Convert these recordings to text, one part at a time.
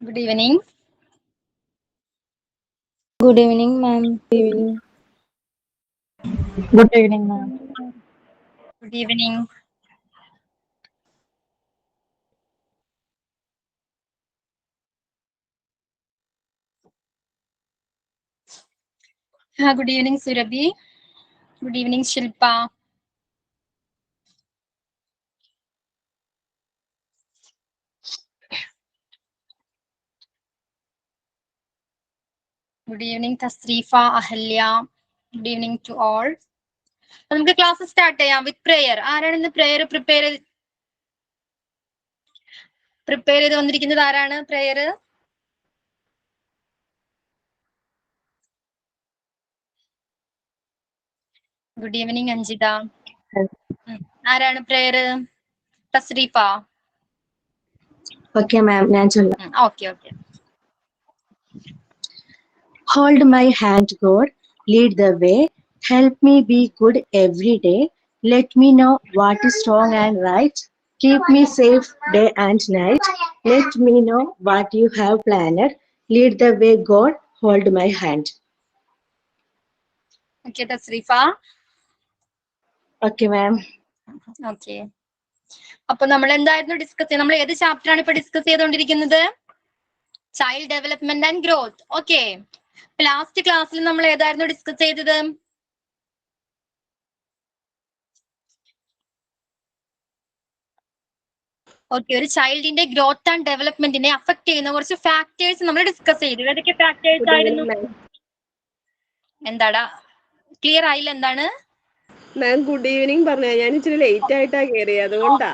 Good evening. Good evening, ma'am. Evening. Good evening, ma'am. Good evening. Good evening, Surabhi. Good evening, Shilpa. Good evening, Tasrifa, Ahalya. Good evening to all. നമുക്ക് class start ചെയ്യാം വിത്ത് prayer. ആരാണ് ഇന്ന് prayer prepare ചെയ്ത് വന്നിരിക്കുന്നത്? ആരാണ് prayer? Good evening Anjitha. ആരാണ് prayer? Thasreefa. Okay, ma'am. Okay. Hold my hand, God. Lead the way. Help me be good every day. Let me know what is wrong and right. Keep me safe day and night. Let me know what you have planned. Lead the way, God. Hold my hand. Okay Thasreefa. Okay, ma'am. Okay. അപ്പൊ നമ്മൾ എന്തായിരുന്നു discuss ചെയ്യുന്നത്? നമ്മൾ ഏത് chapter ആണ് ഇപ്പൊ discuss ചെയ്തുകൊണ്ടിരിക്കുന്നത്? Child development and growth. Okay. Last ക്ലാസ്സിൽ നമ്മൾ ഏതായിരുന്നു ഡിസ്കസ് ചെയ്തത്? ഓക്കെ, ഒരു ചൈൽഡിന്റെ ഗ്രോത്ത് ആൻഡ് ഡെവലപ്മെന്റിനെ അഫക്ട് ചെയ്യുന്ന കുറച്ച് ഫാക്ടേഴ്സ് നമ്മൾ ഡിസ്കസ് ചെയ്തു. ഏതൊക്കെ ഫാക്ടേഴ്സ് ആയിരുന്നു? എന്താടാ ക്ലിയർ ആയില്ല? എന്താണ് മാം? ഗുഡ് ഈവനിങ് പറഞ്ഞ ഞാൻ ഇച്ചിരി ലേറ്റ് ആയിട്ടാ കയറിയത്, അതുകൊണ്ടാ.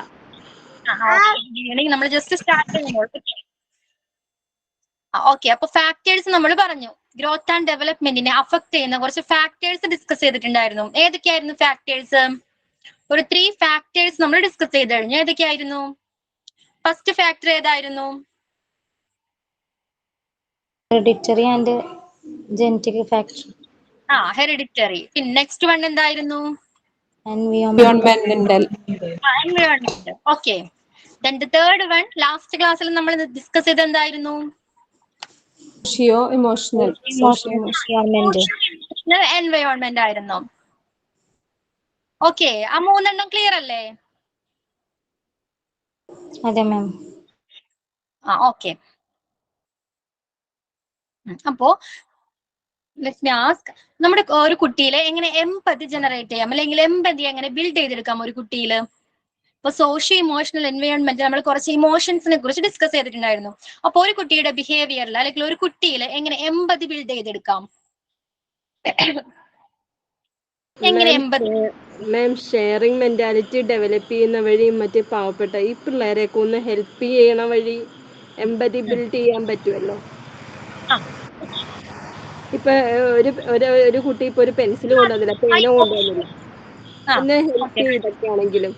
നമ്മൾ ജസ്റ്റ് സ്റ്റാർട്ട് ചെയ്യുമ്പോൾ. ഓക്കെ, അപ്പൊ ഫാക്ടേഴ്സ് നമ്മൾ പറഞ്ഞു. ഗ്രോത്ത് ആൻഡ് ഡെവലപ്മെന്റിനെ അഫക്ട് ചെയ്യുന്ന കുറച്ച് ഫാക്ടേഴ്സ് ഡിസ്കസ് ചെയ്തിട്ടുണ്ടായിരുന്നു. ഏതൊക്കെയായിരുന്നു ഫാക്ടേഴ്സ്? ഒരു 3 ഫാക്ടേഴ്സ് നമ്മൾ ഡിസ്കസ് ചെയ്ത് കഴിഞ്ഞു. ഏതൊക്കെയായിരുന്നു? ഫസ്റ്റ് ഫാക്ടർ ഏതായിരുന്നു? Hereditary and genetic factor. Hereditary. പിന്നെ നെക്സ്റ്റ് വൺ എന്തായിരുന്നു? Environmental. Environment. Okay. Then the third one last ക്ലാസ്സിൽ നമ്മൾ ഡിസ്കസ് ചെയ്ത് എന്തായിരുന്നു? Socio-emotional. എൻവയോൺമെന്റ് ആയിരുന്നു. ഓക്കെ, ആ 3 ക്ലിയർ അല്ലേ? അതെ മാം. ഓക്കെ. അപ്പോ ലെറ്റ് മീ ആസ്ക്, നമ്മുടെ ഒരു കുട്ടിയിലെ എങ്ങനെ എംപതി ജനറേറ്റ് ചെയ്യാം, അല്ലെങ്കിൽ എംപതി എങ്ങനെ ബിൽഡ് ചെയ്തെടുക്കാം ഒരു കുട്ടിയിൽ? ഇപ്പൊ സോഷ്യോ ഇമോഷണൽ എൻവയോൺമെന്റ് നമ്മൾ കുറച്ച് ഇമോഷൻസിനെ കുറിച്ച് ഡിസ്കസ് ചെയ്തിട്ടുണ്ടായിരുന്നു. അപ്പൊ ഒരു കുട്ടിയുടെ ബിഹേവിയറിൽ അല്ലെങ്കിൽ ഒരു കുട്ടിയിൽ എങ്ങനെ എംപതി ബിൽഡ് ചെയ്തെടുക്കാം? എങ്ങനെ എംപതി? മാം, ഷെയറിംഗ് മെന്റാലിറ്റി ഡെവലപ്പ് ചെയ്യുന്ന വഴി മറ്റേ പാവപ്പെട്ട ഈ പിള്ളേരെയൊക്കെ ഒന്ന് ഹെൽപ്പ് ചെയ്യണ വഴി എമ്പതി ബിൽഡ് ചെയ്യാൻ പറ്റുമല്ലോ. ഇപ്പൊ ഒരു കുട്ടി ഇപ്പൊ ഒരു പെൻസിൽ കൊണ്ടുവന്നില്ല, പേന കൊണ്ടുവന്നില്ല, ഒന്ന് ഹെൽപ്പ് ചെയ്തൊക്കെയാണെങ്കിലും.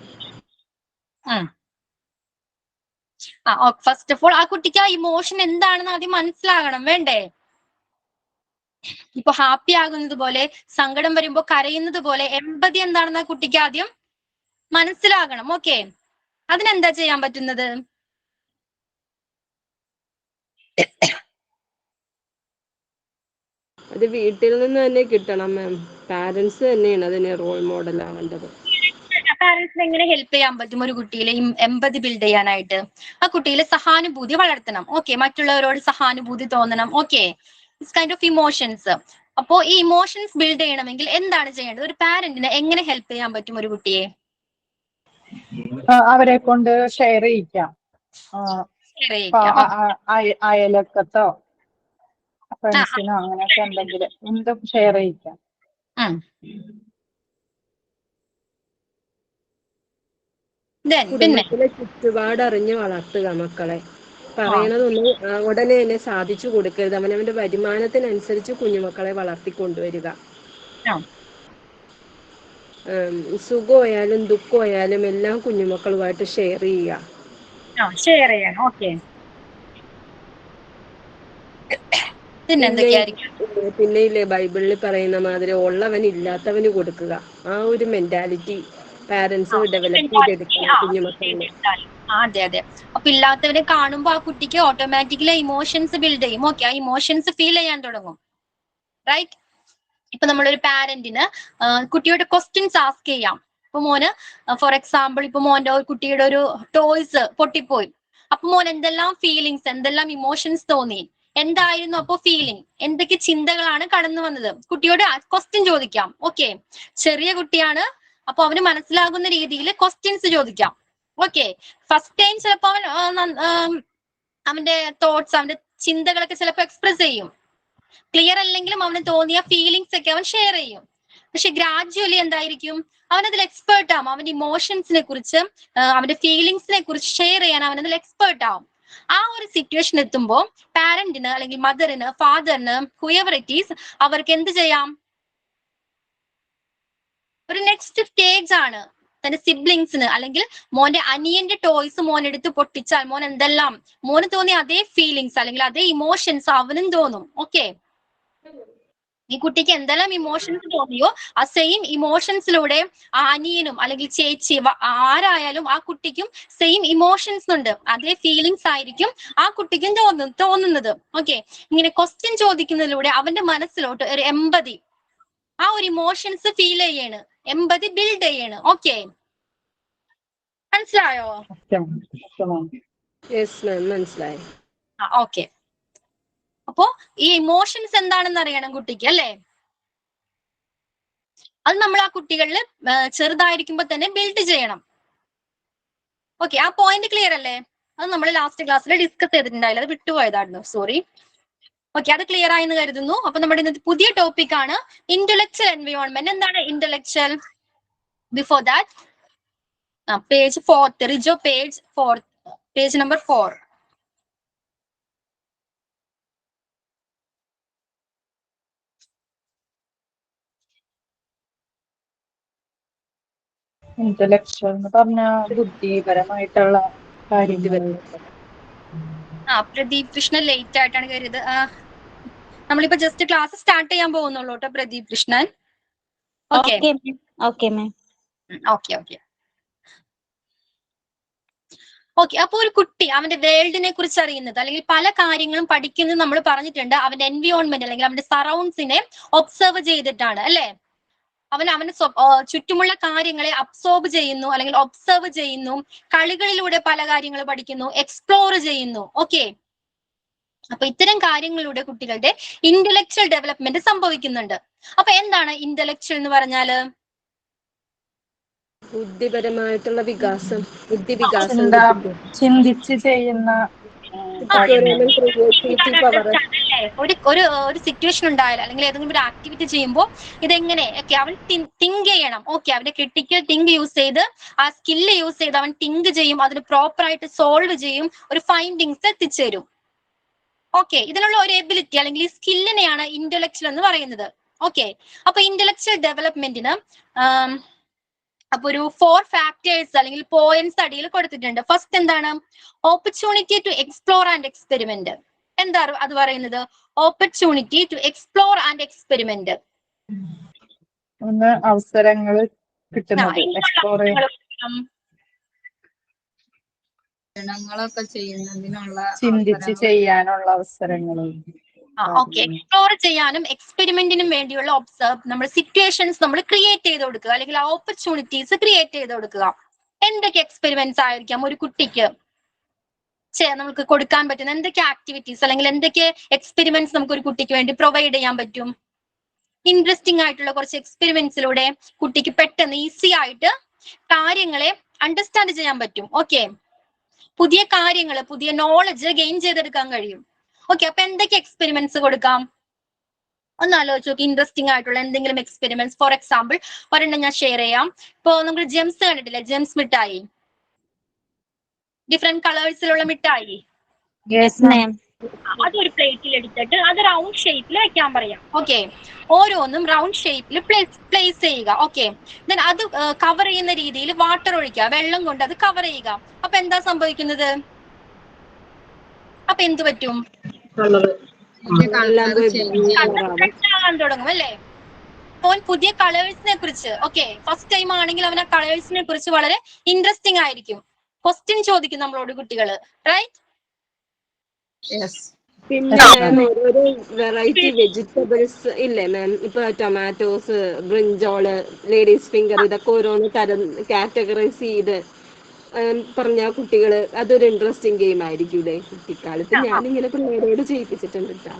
ഫസ്റ്റ് ഓഫ് ഓൾ ആ കുട്ടിക്ക് ആ ഇമോഷൻ എന്താണെന്ന് ആദ്യം മനസ്സിലാകണം, വേണ്ടേ? ഇപ്പൊ ഹാപ്പി ആകുന്നത് പോലെ, സങ്കടം വരുമ്പോ കരയുന്നത് പോലെ എമ്പതി എന്താണെന്ന് ആ കുട്ടിക്ക് ആദ്യം മനസ്സിലാകണം. ഓക്കെ, അതിനെന്താ ചെയ്യാൻ പറ്റുന്നത്? അത് വീട്ടിൽ നിന്ന് തന്നെ കിട്ടണം മാം. പാരന്റ്സ് തന്നെയാണ് അതിന് റോൾ മോഡൽ ആവേണ്ടത്. പാരന്റ്സിന് എങ്ങനെ ഹെൽപ്പ് ചെയ്യാൻ പറ്റും ഒരു കുട്ടിയിലെ എമ്പതി ബിൽഡ് ചെയ്യാനായിട്ട്? ആ കുട്ടിയിലെ സഹാനുഭൂതി വളർത്തണം. ഓക്കെ, മറ്റുള്ളവരോട് സഹാനുഭൂതി തോന്നണം. Okay, it's kind of emotions. അപ്പോ ഈ ഇമോഷൻസ് ബിൽഡ് ചെയ്യണമെങ്കിൽ എന്താണ് ചെയ്യേണ്ടത്? ഒരു പാരന്റിന് എങ്ങനെ ഹെൽപ്പ് ചെയ്യാൻ പറ്റും ഒരു കുട്ടിയെ? അവരെ കൊണ്ട് ഷെയർ ചെയ്യിക്കാം. അയലക്കത്തോ ഫ്രണ്ട്സിനോ അങ്ങനെയൊക്കെ എന്തെങ്കിലും എന്തും ഷെയർ ചെയ്യിക്കാം. കുടുംബത്തിലെ ചുറ്റുപാട് അറിഞ്ഞ് വളർത്തുക മക്കളെ. പറയണതൊന്നും ഉടനെ തന്നെ സാധിച്ചു കൊടുക്കരുത്. അവനവന്റെ വരുമാനത്തിനനുസരിച്ച് കുഞ്ഞുമക്കളെ വളർത്തിക്കൊണ്ടുവരിക. സുഖമായാലും ദുഃഖമായാലും എല്ലാം കുഞ്ഞുമക്കളുമായിട്ട് ഷെയർ ചെയ്യുക. പിന്നെ ഇല്ലേ ബൈബിളിൽ പറയുന്ന മാതിരി ഉള്ളവന് ഇല്ലാത്തവന് കൊടുക്കുക. ആ ഒരു മെന്റാലിറ്റി പാരന്റ്സ് ഡെവലപ്പ് ചെയ്തെടുക്കണം കുഞ്ഞുമക്കളിൽ. അതെ അതെ. അപ്പൊ ഇല്ലാത്തവരെ കാണുമ്പോ ആ കുട്ടിക്ക് ഓട്ടോമാറ്റിക്കലി ഇമോഷൻസ് ബിൽഡ് ചെയ്യും. ഓക്കെ, ആ ഇമോഷൻസ് ഫീൽ ചെയ്യാൻ തുടങ്ങും. റൈറ്റ്. ഇപ്പൊ നമ്മളൊരു പാരന്റിന് കുട്ടിയോട് ക്വസ്റ്റ്യൻസ് ആസ്ക് ചെയ്യാം. ഇപ്പൊ മോന് ഫോർ എക്സാമ്പിൾ ഇപ്പൊ മോന്റെ ഒരു കുട്ടിയുടെ ഒരു ടോയ്സ് പൊട്ടിപ്പോയി. അപ്പൊ മോൻ എന്തെല്ലാം ഫീലിങ്സ്, എന്തെല്ലാം ഇമോഷൻസ് തോന്നി, എന്തായിരുന്നു അപ്പൊ ഫീലിംഗ്, എന്തൊക്കെ ചിന്തകളാണ് കടന്നു വന്നത്, കുട്ടിയോട് ക്വസ്റ്റ്യൻ ചോദിക്കാം. ഓക്കെ, ചെറിയ കുട്ടിയാണ്, അപ്പൊ അവന് മനസ്സിലാകുന്ന രീതിയിൽ ക്വസ്റ്റ്യൻസ് ചോദിക്കാം. ഓക്കെ, ഫസ്റ്റ് ടൈം ചിലപ്പോ അവന്റെ തോട്ട്സ്, അവന്റെ ചിന്തകളൊക്കെ ചിലപ്പോൾ എക്സ്പ്രസ് ചെയ്യും. ക്ലിയർ അല്ലെങ്കിലും അവന് തോന്നിയ ഫീലിങ്സ് ഒക്കെ അവൻ ഷെയർ ചെയ്യും. പക്ഷെ ഗ്രാജുവലി എന്തായിരിക്കും, അവനതിൽ എക്സ്പേർട്ട് ആവും. അവന്റെ ഇമോഷൻസിനെ കുറിച്ച്, അവന്റെ ഫീലിങ്സിനെ കുറിച്ച് ഷെയർ ചെയ്യാൻ അവനതിൽ എക്സ്പേർട്ട് ആവും. ആ ഒരു സിറ്റുവേഷൻ എത്തുമ്പോൾ പാരന്റിന് അല്ലെങ്കിൽ മദറിന്, ഫാദറിന്, ഹുഎവർ ഇറ്റ് ഈസ്, അവർക്ക് എന്ത് ചെയ്യാം, ഒരു നെക്സ്റ്റ് സ്റ്റേജ് ആണ് തന്റെ സിബ്ലിങ്സിന്, അല്ലെങ്കിൽ മോന്റെ അനിയന്റെ ടോയ്സ് മോൻ എടുത്ത് പൊട്ടിച്ചാൽ മോൻ എന്തെല്ലാം, മോന് തോന്നിയ അതേ ഫീലിങ്സ് അല്ലെങ്കിൽ അതേ ഇമോഷൻസ് അവനും തോന്നും. ഓക്കെ, ഈ കുട്ടിക്ക് എന്തെല്ലാം ഇമോഷൻസ് തോന്നിയോ ആ സെയിം ഇമോഷൻസിലൂടെ ആ അനിയനും അല്ലെങ്കിൽ ചേച്ചി ആരായാലും ആ കുട്ടിക്കും സെയിം ഇമോഷൻസ് ഉണ്ട്, അതേ ഫീലിങ്സ് ആയിരിക്കും ആ കുട്ടിക്കും തോന്നുന്നത്. ഓക്കെ, ഇങ്ങനെ ക്വസ്റ്റ്യൻ ചോദിക്കുന്നതിലൂടെ അവന്റെ മനസ്സിലോട്ട് ഒരു എമ്പതി, ആ ഒരു ഇമോഷൻസ് ഫീൽ ചെയ്യാണ്, എമ്പതി ബിൽഡ് ചെയ്യാണ്. ഓക്കെ, മനസ്സിലായോ? യെസ് മാം, മനസ്സിലായി. ഓക്കെ, അപ്പോ ഈ ഇമോഷൻസ് എന്താണെന്ന് അറിയണം കുട്ടിക്ക്, അല്ലേ? അത് നമ്മൾ ആ കുട്ടികളിൽ ചെറുതായിരിക്കുമ്പോ തന്നെ ബിൽഡ് ചെയ്യണം. ഓക്കെ, ആ പോയിന്റ് ക്ലിയർ അല്ലേ? അത് നമ്മൾ ലാസ്റ്റ് ക്ലാസ്സിൽ ഡിസ്കസ് ചെയ്തിട്ടുണ്ടായില്ല, അത് വിട്ടുപോയതായിരുന്നു, സോറി. ഓക്കെ, അത് ക്ലിയർ ആയെന്ന് കരുതുന്നു. അപ്പൊ നമ്മുടെ ഇന്നത്തെ പുതിയ ടോപ്പിക് ആണ് ഇന്റലക്ച്വൽ എൻവയോൺമെന്റ്. എന്താണ് intellectual? Before that page 4, Rijo page 4, page number 4. Intellectual എന്ന് പറഞ്ഞ ബുദ്ധിപരമായിട്ടുള്ള കാര്യങ്ങൾ. പ്രദീപ് കൃഷ്ണൻ ലേറ്റ് ആയിട്ടാണ് കയറിയത്. നമ്മളിപ്പോ ജസ്റ്റ് ക്ലാസ് സ്റ്റാർട്ട് ചെയ്യാൻ പോകുന്നുള്ളൂ കേട്ടോ പ്രദീപ് കൃഷ്ണൻ. ഓക്കെ ഓക്കെ മാം. Okay okay okay. അപ്പൊ ഒരു കുട്ടി അവന്റെ വേൾഡിനെ കുറിച്ച് അറിയുന്നത് അല്ലെങ്കിൽ പല കാര്യങ്ങളും പഠിക്കുന്നത് നമ്മൾ പറഞ്ഞിട്ടുണ്ട് അവന്റെ എൻവിയോൺമെന്റ് അല്ലെങ്കിൽ അവന്റെ സറൗണ്ട്സിനെ ഒബ്സർവ് ചെയ്തിട്ടാണ്, അല്ലെ? അവന് ചുറ്റുമുള്ള കാര്യങ്ങളെ അബ്സോർബ് ചെയ്യുന്നു അല്ലെങ്കിൽ ഒബ്സർവ് ചെയ്യുന്നു, കളികളിലൂടെ പല കാര്യങ്ങൾ പഠിക്കുന്നു, എക്സ്പ്ലോർ ചെയ്യുന്നു. ഓക്കെ, അപ്പൊ ഇത്തരം കാര്യങ്ങളിലൂടെ കുട്ടികളുടെ ഇന്റലക്ച്വൽ ഡെവലപ്മെന്റ് സംഭവിക്കുന്നുണ്ട്. അപ്പൊ എന്താണ് ഇന്റലക്ച്വൽ എന്ന് പറഞ്ഞാല്? ബുദ്ധിപരമായിട്ടുള്ള വികാസം, ബുദ്ധി വികാസം, ചിന്തിച്ച് ചെയ്യുന്ന ഒരു സിറ്റുവേഷൻ ഉണ്ടായാലും അല്ലെങ്കിൽ ഏതെങ്കിലും ഒരു ആക്ടിവിറ്റി ചെയ്യുമ്പോൾ ഇതെങ്ങനെ അവൻ തിങ്ക് ചെയ്യണം. ഓക്കെ, അവന്റെ ക്രിട്ടിക്കൽ തിങ്ക് യൂസ് ചെയ്ത് ആ സ്കില്ല് യൂസ് ചെയ്ത് അവൻ തിങ്ക് ചെയ്യും, അതിന് പ്രോപ്പർ ആയിട്ട് സോൾവ് ചെയ്യും, ഒരു ഫൈൻഡിങ്സ് എത്തിച്ചേരും. ഓക്കെ, ഇതിനുള്ള ഒരു എബിലിറ്റി അല്ലെങ്കിൽ ഈ സ്കില്ലിനെയാണ് ഇന്റലക്ച്വൽ എന്ന് പറയുന്നത്. ഓക്കെ, അപ്പൊ ഇന്റലക്ച്വൽ ഡെവലപ്മെന്റിന് അപ്പൊ ഒരു 4 ഫാക്ടേഴ്സ് അല്ലെങ്കിൽ പോയിന്റ്സ് അടിയിൽ കൊടുത്തിട്ടുണ്ട്. ഫസ്റ്റ് എന്താണ്? Opportunity to explore and experiment. എന്താ അത് പറയുന്നത്? Opportunity to explore and experiment. അവസരങ്ങൾ കിട്ടുന്നത്, എക്സ്പ്ലോർ ചെയ്യുന്നതിനുള്ള, ചിന്തിച്ച് ചെയ്യാനുള്ള അവസരങ്ങൾ. ഓക്കെ, എക്സ്പ്ലോർ ചെയ്യാനും എക്സ്പെരിമെന്റിനും വേണ്ടിയുള്ള നമ്മൾ സിറ്റുവേഷൻസ് നമ്മൾ ക്രിയേറ്റ് ചെയ്ത് കൊടുക്കുക അല്ലെങ്കിൽ ഓപ്പർച്യൂണിറ്റീസ് ക്രിയേറ്റ് ചെയ്ത് കൊടുക്കുക. എന്തൊക്കെ എക്സ്പെരിമെന്റ്സ് ആയിരിക്കാം ഒരു കുട്ടിക്ക് നമുക്ക് കൊടുക്കാൻ പറ്റുന്ന എന്തൊക്കെ ആക്ടിവിറ്റീസ് അല്ലെങ്കിൽ എന്തൊക്കെ എക്സ്പെരിമെന്റ്സ് നമുക്ക് ഒരു കുട്ടിക്ക് വേണ്ടി പ്രൊവൈഡ് ചെയ്യാൻ പറ്റും? ഇൻട്രസ്റ്റിംഗ് ആയിട്ടുള്ള കുറച്ച് എക്സ്പെരിമെന്റ്സിലൂടെ കുട്ടിക്ക് പെട്ടെന്ന് ഈസി ആയിട്ട് കാര്യങ്ങളെ അണ്ടർസ്റ്റാൻഡ് ചെയ്യാൻ പറ്റും. ഓക്കെ, പുതിയ കാര്യങ്ങൾ, പുതിയ നോളജ് ഗെയിൻ ചെയ്തെടുക്കാൻ കഴിയും. ഓക്കെ, അപ്പൊ എന്തൊക്കെ എക്സ്പെരിമെന്റ്സ് കൊടുക്കാം? ഒന്ന് ആലോചിച്ച് നോക്കി. ഇൻട്രസ്റ്റിംഗ് ആയിട്ടുള്ള എന്തെങ്കിലും എക്സ്പെരിമെന്റ്സ്. ഫോർ എക്സാമ്പിൾ ഒരെണ്ണം ഞാൻ ഷെയർ ചെയ്യാം. ഇപ്പൊ നമ്മൾ ജെംസ് കണ്ടിട്ടില്ലേ? ജെംസ് മിഠായി, ഡിഫറെന്റ് കളേഴ്സിലുള്ള മിഠായി. അതൊരു പ്ലേറ്റിൽ എടുത്തിട്ട് അത് റൗണ്ട് ഷേപ്പിൽ വെക്കാൻ പറയാം. ഓക്കെ, ഓരോന്നും റൗണ്ട് ഷേപ്പിൽ പ്ലേസ് ചെയ്യുക. ഓക്കെ, ദെൻ അത് കവർ ചെയ്യുന്ന രീതിയിൽ വാട്ടർ ഒഴിക്കുക, വെള്ളം കൊണ്ട് അത് കവർ ചെയ്യുക. അപ്പൊ എന്താ സംഭവിക്കുന്നത്? അപ്പൊ എന്ത് പറ്റും? തുടങ്ങും, അല്ലേ? അപ്പോൾ പുതിയ കളേഴ്സിനെ കുറിച്ച്, ഓക്കെ, ഫസ്റ്റ് ടൈം ആണെങ്കിൽ അവൻ ആ കളേഴ്സിനെ കുറിച്ച് വളരെ ഇൻട്രസ്റ്റിംഗ് ആയിരിക്കും. ക്വസ്റ്റ്യൻ ചോദിക്കും നമ്മളോട് കുട്ടികള്, റൈറ്റ്? പിന്നെ മാം ഓരോരോ വെറൈറ്റി വെജിറ്റബിൾസ് ഇല്ലേ മാം? ഇപ്പൊ ടൊമാറ്റോസ്, ബ്രിഞ്ചോള്, ലേഡീസ് ഫിംഗർ, ഇതൊക്കെ ഓരോന്ന് തരം കാറ്റഗറൈസ് ചെയ്ത് പറഞ്ഞ കുട്ടികള് അതൊരു ഇൻട്രസ്റ്റിംഗ് ഗെയിം ആയിരിക്കൂലേ? കുട്ടിക്കാലത്ത് ഞാനിങ്ങനെ പിള്ളേരോട് ചെയ്യിപ്പിച്ചിട്ടുണ്ട് കേട്ടോ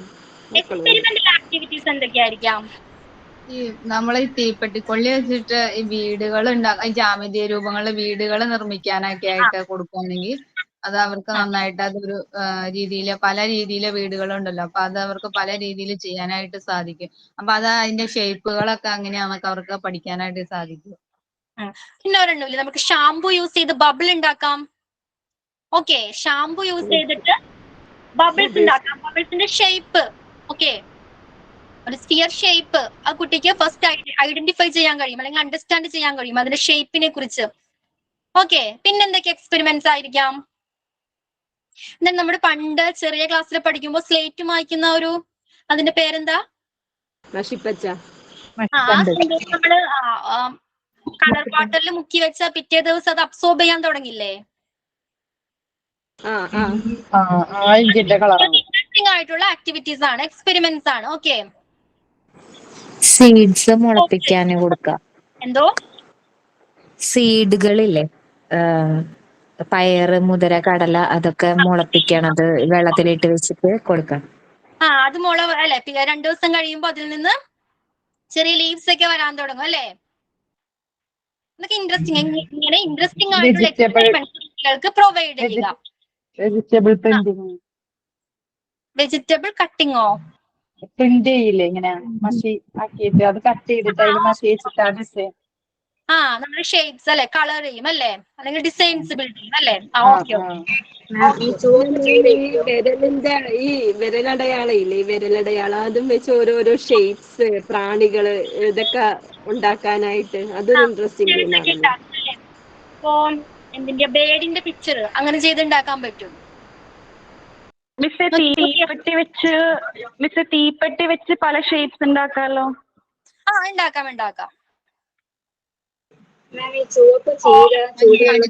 മക്കളോട്. എക്സ്പെരിമെന്റൽ ആക്ടിവിറ്റീസ് എന്തൊക്കെയായിരിക്കാം? ഈ നമ്മളെ ഈ തീപ്പെട്ടിക്കൊള്ളി വെച്ചിട്ട് ഈ വീടുകൾ ഉണ്ടാക്കാൻ, ജാമിതീയ രൂപങ്ങളിലെ വീടുകൾ നിർമ്മിക്കാനൊക്കെ ആയിട്ട് കൊടുക്കുകയാണെങ്കിൽ അത് അവർക്ക് നന്നായിട്ട് അതൊരു രീതിയില് പല രീതിയിലെ വീടുകളുണ്ടല്ലോ, അപ്പൊ അത് അവർക്ക് പല രീതിയിൽ ചെയ്യാനായിട്ട് സാധിക്കും. അപ്പൊ അത് അതിന്റെ ഷേപ്പുകളൊക്കെ അങ്ങനെയാണെന്നൊക്കെ അവർക്ക് പഠിക്കാനായിട്ട് സാധിക്കും. പിന്നെ ഒരെണ്ണമില്ല, നമുക്ക് ഷാംപൂ യൂസ് ചെയ്ത് ബബിൾ ഉണ്ടാക്കാം. ഓക്കെ, ഷാംപൂ യൂസ് ചെയ്തിട്ട് ബബിൾസ് ഉണ്ടാക്കാം. ബബിൾസിന്റെ ഷേപ്പ്, ഓക്കെ, ഒരു സ്ഫിയർ ഷേപ്പ് ആ കുട്ടിക്ക് ഫസ്റ്റ് ഐഡന്റിഫൈ ചെയ്യാൻ കഴിയും, അല്ലെങ്കിൽ അണ്ടർസ്റ്റാൻഡ് ചെയ്യാൻ കഴിയും അതിന്റെ ഷേപ്പിനെ കുറിച്ച്. ഓക്കെ, പിന്നെന്തൊക്കെ എക്സ്പെരിമെന്റ്സ് ആയിരിക്കാം? നമ്മുടെ പണ്ട് ചെറിയ ക്ലാസ്സിൽ പഠിക്കുമ്പോൾ സ്ലേറ്റ് മായ്ക്കുന്ന ഒരു, അതിന്റെ പേരെന്താ? നശിപ്പച്ച. നമ്മള് കളർ വാട്ടറിൽ മുക്കി വെച്ച പിറ്റേ ദിവസം അത് അബ്സോർബ് ചെയ്യാൻ തുടങ്ങില്ലേ? ഇൻട്രസ്റ്റിംഗ് ആയിട്ടുള്ള ആക്ടിവിറ്റീസ് ആണ്, എക്സ്പെരിമെന്റ്സ് ആണ്. ഓക്കെ, സീഡ്സ് മുളപ്പിക്കാൻ കൊടുക്കാം. എന്തോ സീഡുകളില്ലേ, പയറ്, മുതിര, കടല, അതൊക്കെ മുളപ്പിക്കണത് വെള്ളത്തിലിട്ട് വെച്ചിട്ട് കൊടുക്കാം. അത് മുള അല്ലെ, 2 ദിവസം കഴിയുമ്പോ അതിൽ നിന്ന് ചെറിയ ലീവ്സ് ഒക്കെ വരാൻ തുടങ്ങും അല്ലേ? ഇതൊക്കെ ഇൻട്രസ്റ്റിംഗ്. ഇങ്ങനെ ഇൻട്രസ്റ്റിംഗ് ആയിട്ടുള്ള എക്സ്പെരിമെന്റ്സ് കുട്ടികൾക്ക് പ്രൊവൈഡ് ചെയ്യുക. വെജിറ്റബിൾ കട്ടിങ്ങോ? പ്രിന്റ് ചെയ്യില്ലേ ഇങ്ങനെ മഷി ആക്കിയിട്ട്, അത് കട്ട് ചെയ്തിട്ട് അതിൽ മഷി വെച്ചിട്ട് നമ്മുടെ ഷേപ്സ് അല്ലെ കളർ ചെയ്യും അല്ലേ, അല്ലെങ്കിൽ ഡിസൈൻസ് ബിൽഡ് ചെയ്യും അല്ലേ? വിരലിന്റെ ഈ വിരലടയാളയില്ലേ, വിരലടയാളം, അതും വെച്ച് ഓരോരോ ഷേപ്സ്, പ്രാണികള്, ഇതൊക്കെ ഉണ്ടാക്കാനായിട്ട് അതൊരു ഇൻട്രസ്റ്റിംഗ് ഗെയിമാണല്ലോ. ഇപ്പൊ എന്തിന്റെ ബേഡിന്റെ പിക്ചർ അങ്ങനെ ചെയ്തുണ്ടാക്കാൻ പറ്റും. തീപ്പെട്ടി വെച്ച് പല ഷേപ്സ് ഉണ്ടാക്കാമല്ലോ. ഉണ്ടാക്കാം.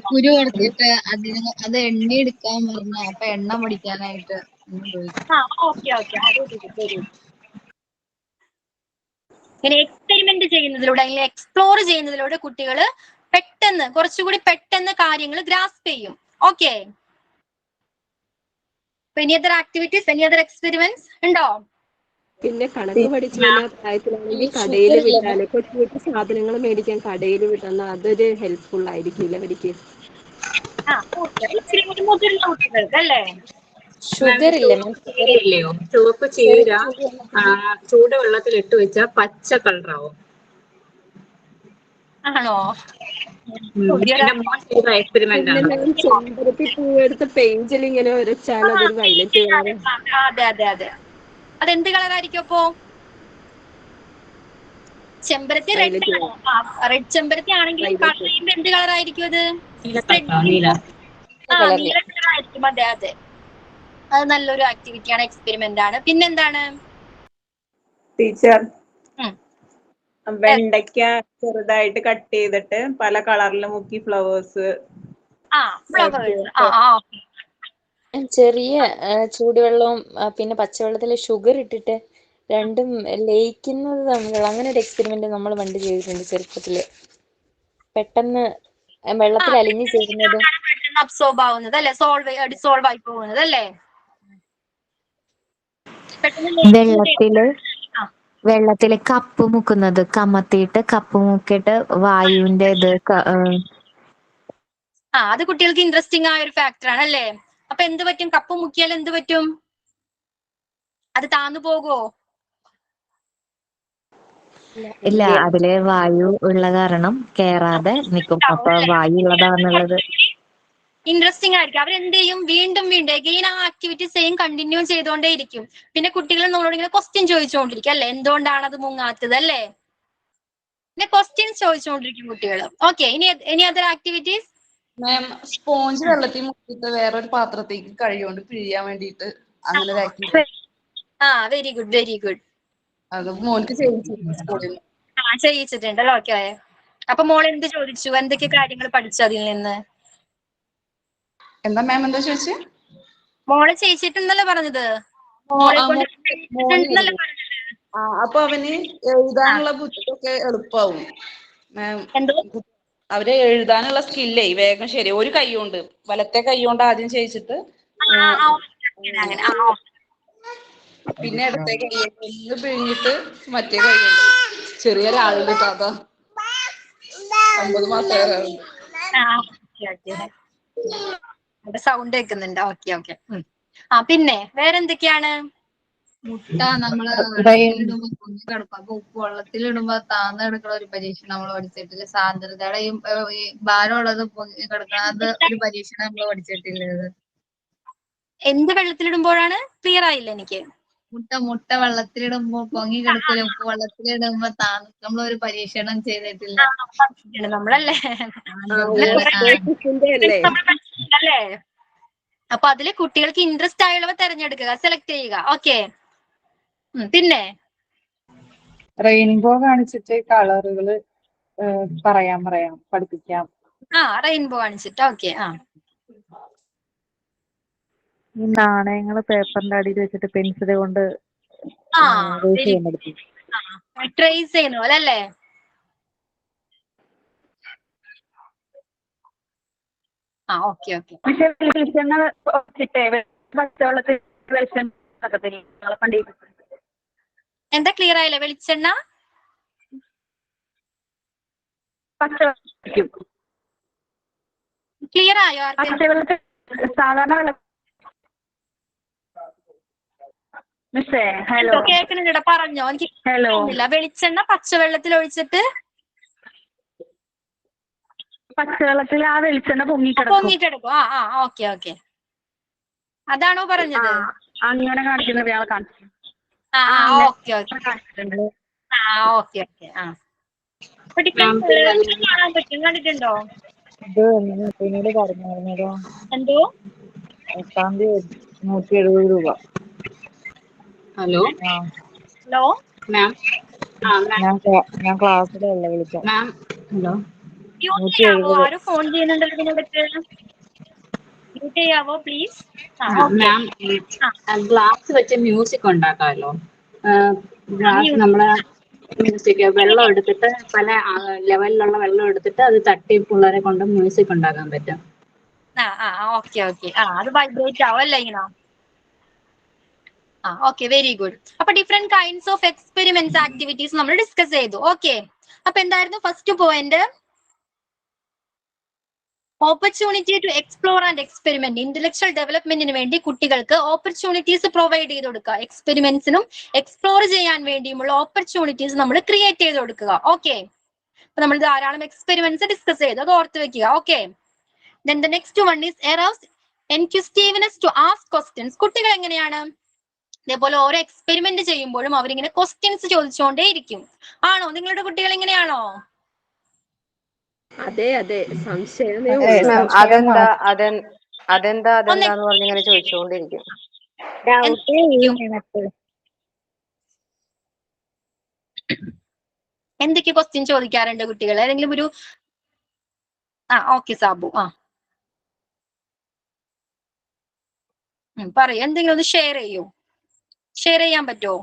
കുരു എടുത്തിട്ട് അത് എണ്ണ എടുക്കാൻ പറഞ്ഞ, അപ്പൊ എണ്ണ പൊടിക്കാനായിട്ട് ഇങ്ങനെ എക്സ്പെരിമെന്റ് ചെയ്യുന്നതിലൂടെ അല്ലെങ്കിൽ എക്സ്പ്ലോർ ചെയ്യുന്നതിലൂടെ കുട്ടികൾ കുറച്ചുകൂടി പെട്ടെന്ന് കാര്യങ്ങൾ ഗ്രാസ്പ് ചെയ്യും. Okay, any other activities, any other experiments ഉണ്ടോ? പിന്നെ കണക്ക് പഠിച്ചു കഴിഞ്ഞാൽ പ്രായത്തിലാണെങ്കിൽ കടയിൽ വിട്ടാല് കൊച്ചു സാധനങ്ങൾ മേടിക്കാൻ കടയിൽ വിട്ടുന്ന അതൊരു ഹെൽപ്ഫുൾ ആയിരിക്കില്ല അവർക്ക്. അല്ലേ? ഷുഗർ ഇല്ലേ മാം? ഇല്ലയോ, ചുവപ്പ് ചീര ചൂടുവെള്ളത്തിൽ ഇട്ട് വെച്ചാൽ പച്ച കളറാവും. ആണോ? എക്സ്പെരിമെന്റ് ആണ്. ചെമ്പരത്തി പൂവെടുത്ത് പെയിന്റിൽ ഇങ്ങനെ വരച്ചാൽ അതൊരു വൈലറ്റ് കളർ. അതെ. അതെന്ത് കളറായിരിക്കും അപ്പോ? ചെമ്പരത്തി റെഡ് ചെമ്പരത്തി ആണെങ്കിലും കളർ ചെയ്യുമ്പോ എന്ത് കളറായിരിക്കും അത്? നീല കളറായിരിക്കും. അതെ, അത് നല്ലൊരു ആക്ടിവിറ്റിയാണ്, എക്സ്പെരിമെന്റ് ആണ്. പിന്നെന്താണ് ടീച്ചർ? വെണ്ടയ്ക്ക ചെറുതായിട്ട് കട്ട് ചെയ്തിട്ട് പല കളറിൽ മുക്കി ഫ്ലവേഴ്സ്. ചെറിയ ചൂടുവെള്ളവും പിന്നെ പച്ചവെള്ളത്തിൽ ഷുഗർ ഇട്ടിട്ട് രണ്ടും ലയിക്കുന്നത് തമ്മിലുള്ള അങ്ങനെ ഒരു എക്സ്പെരിമെന്റ് നമ്മൾ പണ്ട് ചെയ്തിട്ടുണ്ട് ചെറുപ്പത്തില്. പെട്ടെന്ന് വെള്ളത്തിൽ അലിഞ്ഞു ചേരുന്നത്, അബ്സോർബ് ആവുന്നത് അല്ലെ, ഡിസോൾവ് ആയി പോകുന്നത് അല്ലേ? വെള്ളത്തില് കപ്പ് മുക്കുന്നത്, കമത്തിയിട്ട് കപ്പ് മുക്കിയിട്ട് വായുവിന്റെ ഇത് അത് കുട്ടികൾക്ക് ഇൻട്രസ്റ്റിംഗ് ആയ ഒരു ഫാക്ടർ ആണ് അല്ലേ? അപ്പൊ എന്ത് പറ്റും? കപ്പ് മുക്കിയാൽ എന്ത് പറ്റും? അത് താന്നു പോകുമോ? ഇല്ല, അതില് വായു ഉള്ള കാരണം കേറാതെ നിൽക്കും. അപ്പൊ വായു ഉള്ളതാന്നുള്ളത് ഇൻട്രസ്റ്റിംഗ് ആയിരിക്കും. അവരെന്ത് ചെയ്യും? വീണ്ടും എഗെയിൻ ആ ആക്ടിവിറ്റി സെയിം കണ്ടിന്യൂ ചെയ്തുകൊണ്ടേ ഇരിക്കും. പിന്നെ കുട്ടികൾ നമ്മളോട് ഇങ്ങനെ ക്വസ്റ്റ്യൻ ചോദിച്ചുകൊണ്ടിരിക്കും അല്ലെ, എന്തുകൊണ്ടാണ് അത് മുങ്ങാത്തത് അല്ലേ? പിന്നെ ക്വസ്റ്റ്യൻസ് ചോദിച്ചുകൊണ്ടിരിക്കും കുട്ടികൾ. ഓക്കെ, ഇനി അതർ ആക്ടിവിറ്റീസ്? മാം, സ്പോഞ്ച് വെള്ളത്തിൽ മുക്കിയിട്ട് വേറൊരു പാത്രത്തേക്ക് കഴിയുകൊണ്ട് പിഴിയാൻ വേണ്ടിയിട്ട് അങ്ങനെ ഒരു ആക്ടിവിറ്റി. Very good. അത് മോൾക്ക് ചെയ്യിച്ചിട്ടുണ്ടല്ലോ. ഓക്കെ, അപ്പൊ മോൾ എന്ത് ചോദിച്ചു? എന്തൊക്കെ കാര്യങ്ങൾ പഠിച്ചു അതിൽ നിന്ന്? എന്താ മാം എന്താ ചോദിച്ചേ? മോളെ ചെയ്യിച്ചിട്ടുണ്ടല്ലോ പറഞ്ഞത്. മോളെ കൊണ്ട് ചെയ്യിച്ചിട്ടുണ്ടെന്നല്ലേ പറഞ്ഞത്. അപ്പൊ അവന് എഴുതാനുള്ള ബുദ്ധിയൊക്കെ എളുപ്പമാവും മാം. എന്തോ അവര് എഴുതാനുള്ള സ്കില്ലേ വേഗം ശരി. ഒരു കൈ കൊണ്ട് വലത്തെ കൈ കൊണ്ട് ആദ്യം ചെയ്യിച്ചിട്ട് അങ്ങനെ പിന്നെ ഇടത്തെ കൈ ഒന്ന് പിഴിഞ്ഞിട്ട് മറ്റേ കൈ കൊണ്ട്. ചെറിയൊരാളുണ്ട് താത്ത, 9 മാസമായുണ്ട്. സൗണ്ട് കേൾക്കുന്നുണ്ട്. Okay okay. പിന്നെ വേറെന്തൊക്കെയാണ്? മുട്ട നമ്മള് വെള്ളത്തിലിടുമ്പോ പൊങ്ങി കിടക്കും. അപ്പൊ ഉപ്പ് വെള്ളത്തിലിടുമ്പോ താന്ന് കിടക്കുന്ന ഒരു പരീക്ഷണം നമ്മൾ പഠിച്ചിട്ടില്ല. സാന്ദ്രതയുടെ ഈ ഭാരമുള്ളത് പൊങ്ങി കിടക്കണം, അത് ഒരു പരീക്ഷണം നമ്മൾ പഠിച്ചിട്ടില്ല. എന്ത് വെള്ളത്തിലിടുമ്പോഴാണ്? ക്ലിയർ ആയില്ല എനിക്ക്. മുട്ട വെള്ളത്തിലിടുമ്പോ പൊങ്ങി കിടക്കില്ല, ഉപ്പ് വെള്ളത്തിലിടുമ്പോ താന്ന്. നമ്മളൊരു പരീക്ഷണം ചെയ്തിട്ടില്ല. നമ്മളല്ലേ അല്ലേ? അപ്പൊ അതില് കുട്ടികൾക്ക് ഇൻട്രസ്റ്റ് ആയുള്ളവ തെരഞ്ഞെടുക്കുക, സെലക്ട് ചെയ്യുക. ഓക്കെ. പിന്നെ റെയിൻബോ കാണിച്ചിട്ട് കളറുകൾ പറയാം പഠിപ്പിക്കാം. റെയിൻബോ കാണിച്ചിട്ട്. ഓക്കെ. ഈ നാണയങ്ങള് പേപ്പറിന്റെ അടിയിൽ വെച്ചിട്ട് പെൻസിൽ കൊണ്ട് ട്രേസ് ചെയ്യുന്ന പോലെ അല്ലേ? Okay okay. എന്താ ക്ലിയർ ആയില്ല? വെളിച്ചെണ്ണ ക്ലിയർ ആയോ? സാധാരണ കേൾക്കുന്നുണ്ട്, പറഞ്ഞോ. എനിക്ക് കേൾക്കുന്നില്ല. വെളിച്ചെണ്ണ പച്ചവെള്ളത്തിൽ ഒഴിച്ചിട്ട് പച്ചവെള്ളത്തിൽ ആ വെളിച്ചെണ്ണ പൊങ്ങിക്കിടക്കും. Okay okay. അതാണോ പറഞ്ഞത്? അങ്ങനെ കാണിക്കുന്നത് ഇയാളെ കാണിച്ചു. Okay okay. Okay okay. അപ്പൊ ഡിഫറൻസ് കാണാൻ പറ്റും. കണ്ടിട്ടുണ്ടോ? പിന്നീട് പറഞ്ഞായിരുന്നോ? എന്തോ 170 രൂപ. Hello hello ma'am. ഞാൻ ക്ലാസ്സിലല്ല വിളിക്കാം. Ma'am hello. മ്യൂട്ട് ചെയ്യാവോ? ആരും ഫോൺ ചെയ്യുന്നുണ്ടല്ലോ ഇതിനകത്ത്. മ്യൂട്ട് ചെയ്യാവോ പ്ലീസ്? മാം ഗ്ലാസ് വെച്ച് മ്യൂസിക് ഉണ്ടാക്കാമല്ലോ. ഗ്ലാസ് നമ്മളെ മ്യൂസിക് വെള്ളം എടുത്തിട്ട് പല ലെവലിലുള്ള വെള്ളം എടുത്തിട്ട് അത് തട്ടി പിള്ളേരെ കൊണ്ട് മ്യൂസിക് ഉണ്ടാക്കാൻ പറ്റും. Okay okay. അത് വൈബ്രേറ്റ് ആവും അല്ലേ ഇങ്ങനെ? Okay, very good. അപ്പൊ different kinds of experiments activities നമ്മൾ ഡിസ്കസ് ചെയ്തു. ഓക്കെ. അപ്പൊ എന്തായിരുന്നു first point? Opportunity to explore and experiment. Intellectual ഡെവലപ്മെന്റിന് വേണ്ടി കുട്ടികൾക്ക് ഓപ്പർച്യൂണിറ്റീസ് പ്രൊവൈഡ് ചെയ്ത് കൊടുക്കുക. എക്സ്പെരിമെന്റ്സിനും എക്സ്പ്ലോർ ചെയ്യാൻ വേണ്ടിയുമുള്ള ഓപ്പർച്യൂണിറ്റീസ് നമ്മൾ ക്രിയേറ്റ് ചെയ്ത് കൊടുക്കുക. ഓക്കെ. അപ്പൊ നമ്മൾ ധാരാളം എക്സ്പെരിമെന്റ്സ് ഡിസ്കസ് ചെയ്തു, അത് ഓർത്ത് വെക്കുക. Okay. Then the next one is arouse inquisitiveness to ask questions. കുട്ടികൾ എങ്ങനെയാണ്? ഇതേപോലെ ഓരോ എക്സ്പെരിമെന്റ് ചെയ്യുമ്പോഴും അവരിങ്ങനെ ക്വസ്റ്റ്യൻസ് ചോദിച്ചുകൊണ്ടേയിരിക്കും. ആണോ? നിങ്ങളുടെ കുട്ടികൾ എങ്ങനെയാണോ? അതെ അതെ, സംശയമേ അതെന്താന്ന് പറഞ്ഞിങ്ങനെ ചോദിച്ചുകൊണ്ടിരിക്കും. എന്തൊക്കെ ക്വസ്റ്റ്യൻ ചോദിക്കാറുണ്ട് കുട്ടികൾ? ഏതെങ്കിലും ഒരു ഓക്കെ സാബു. പറയൂ, എന്തെങ്കിലും ഒന്ന് ഷെയർ ചെയ്യൂ. ഷെയർ ചെയ്യാൻ പറ്റുമോ?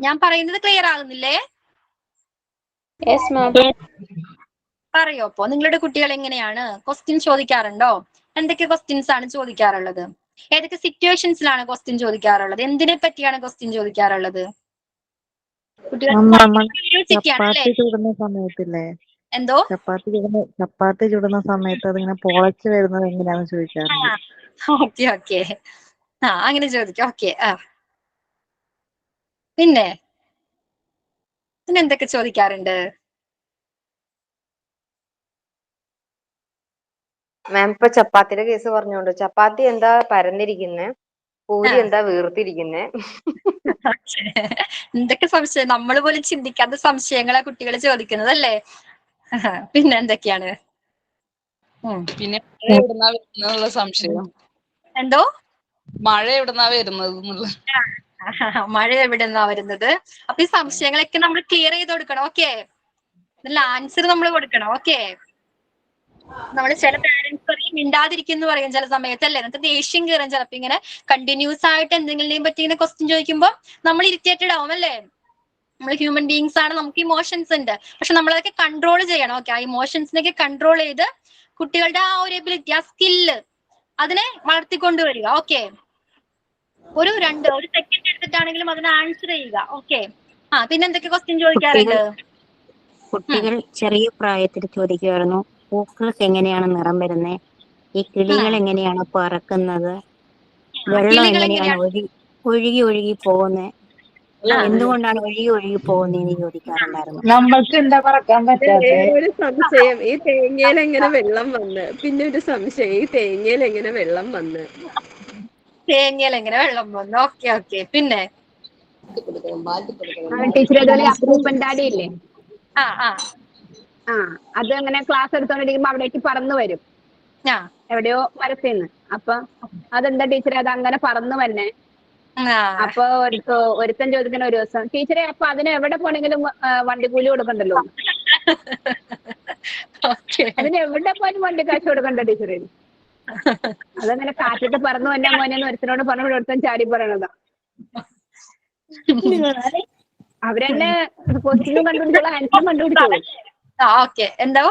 ഞാൻ പറയുന്നത് ക്ലിയർ ആകുന്നില്ലേ? പറയോ. അപ്പോ നിങ്ങളുടെ കുട്ടികൾ എങ്ങനെയാണ്? ക്വസ്റ്റ്യൻ ചോദിക്കാറുണ്ടോ? എന്തൊക്കെ ക്വസ്റ്റ്യൻസ് ആണ് ചോദിക്കാറുള്ളത്? ഏതൊക്കെ സിറ്റുവേഷൻസിലാണ് ക്വസ്റ്റ്യൻ ചോദിക്കാറുള്ളത്? എന്തിനെ പറ്റിയാണ് ക്വസ്റ്റ്യൻ ചോദിക്കാറുള്ളത്? ചപ്പാത്തി ചുടുന്ന സമയത്തില്ലേ, എന്തോ ചപ്പാത്തി ചുടുന്ന സമയത്ത് അതിങ്ങനെ പൊളച്ച് വരുന്നത് എങ്ങനെയാണെന്ന് ചോദിക്കാറുണ്ട്. Okay okay. അങ്ങനെ ചോദിക്കാം. ഓക്കെ. പിന്നെ എന്തൊക്കെ ചോദിക്കാറുണ്ട്? മാം ഇപ്പൊ ചപ്പാത്തിയുടെ കേസ് പറഞ്ഞോണ്ട്, ചപ്പാത്തി എന്താ പരന്നിരിക്കുന്നെ, പൂരി എന്താ വീർത്തിരിക്കുന്നെ? എന്തൊക്കെ സംശയം, നമ്മൾ പോലും ചിന്തിക്കാത്ത സംശയങ്ങളാ കുട്ടികൾ ചോദിക്കുന്നത് അല്ലേ? പിന്നെ എന്തൊക്കെയാണ്? പിന്നെ മഴ എവിടുന്നാ വരുന്നുള്ള സംശയം. എന്തോ മഴ എവിടുന്നാ വരുന്നത്? മഴ എവിടുന്നാ വരുന്നത്? അപ്പൊ ഈ സംശയങ്ങളൊക്കെ നമ്മൾ ക്ലിയർ ചെയ്ത് കൊടുക്കണം. ഓക്കെ. ഇതിൽ ആൻസർ നമ്മൾ കൊടുക്കണം. ഓക്കെ, നമ്മൾ ചില പാരന്റ്സ് പറയും മിണ്ടാതിരിക്കുന്നു പറയും ചില സമയത്തല്ലേ, എന്നിട്ട് ദേഷ്യം കയറും ചിലപ്പോ ഇങ്ങനെ കണ്ടിന്യൂസ് ആയിട്ട് എന്തെങ്കിലും പറ്റി ഇങ്ങനെ ക്വസ്റ്റ്യൻ ചോദിക്കുമ്പോൾ നമ്മൾ ഇറിറ്റേറ്റഡ് ആവും അല്ലേ. നമ്മൾ ഹ്യൂമൻ ബീങ്സ് ആണ്, നമുക്ക് ഇമോഷൻസ് ഉണ്ട്, പക്ഷെ നമ്മളതൊക്കെ കൺട്രോൾ ചെയ്യണം. ഓക്കെ, ആ ഇമോഷൻസിനൊക്കെ കൺട്രോൾ ചെയ്ത് കുട്ടികളുടെ ആ ഒരു എബിലിറ്റി, ആ സ്കില്ല് അതിനെ വളർത്തിക്കൊണ്ടുവരിക. ഓക്കെ, ഒരു സെക്കൻഡ് എടുത്തിട്ടാണെങ്കിലും അതിനെ ആൻസർ ചെയ്യുക. ഓക്കെ, പിന്നെ എന്തൊക്കെ ക്വസ്റ്റ്യൻ ചോദിക്കാറുണ്ട്? കുട്ടികൾ ചെറിയ പ്രായത്തിൽ ചോദിക്കുമായിരുന്നു, പൂക്കൾക്ക് എങ്ങനെയാണ് നിറം വരുന്നത്, ഈ കിളികൾ എങ്ങനെയാണ് പറക്കുന്നത്, വെള്ളം എങ്ങനെയാണ് ഒഴുകി ഒഴുകി പോകുന്നത്, എന്തുകൊണ്ടാണ് ഒഴുകി ഒഴുകി പോകുന്നതെന്ന് ചോദിക്കാറുണ്ടായിരുന്നു. നമ്മൾക്ക് എന്താ പറക്കാൻ പറ്റാത്ത? ഒരു സംശയം, ഈ തേങ്ങയിൽ എങ്ങനെ വെള്ളം വന്ന്? പിന്നെ ഒരു സംശയം, ഈ തേങ്ങയിൽ എങ്ങനെ വെള്ളം വന്ന്? ഓക്കെ ഓക്കെ, പിന്നെ ടീച്ചർ അതുപോലെ അപ്പൂപ്പൻ ഡാഡി ഇല്ലേ, ആ അത് അങ്ങനെ ക്ലാസ് എടുത്തോണ്ടിരിക്കുമ്പോ അവിടേക്ക് പറന്നു വരും എവിടെയോ മരത്തിൽ നിന്ന്. അപ്പൊ അതെന്താ ടീച്ചറെ അത് അങ്ങനെ പറന്നു വന്നെ? അപ്പൊ ഒരുത്തൻ ചോദിക്കണ ഒരു ദിവസം, ടീച്ചറെ അപ്പൊ അതിന് എവിടെ പോണെങ്കിലും വണ്ടിക്കൂലി കൊടുക്കണ്ടല്ലോ, അതിന് എവിടെ പോയാലും വണ്ടി കാശ് കൊടുക്കണ്ട ടീച്ചറെ, അതങ്ങനെ കാറ്റത്ത് പറന്നു വന്നാ മോനെന്ന് ഒരുത്തനോട് പറഞ്ഞു, ഒരുത്തൻ ചാടി പറയണതാ. അവരെന്നെ ക്വസ്റ്റ്യനും കണ്ടുപിടിച്ചോളൂ, ആൻസറും കണ്ടുപിടിച്ചോളൂ. എന്തോ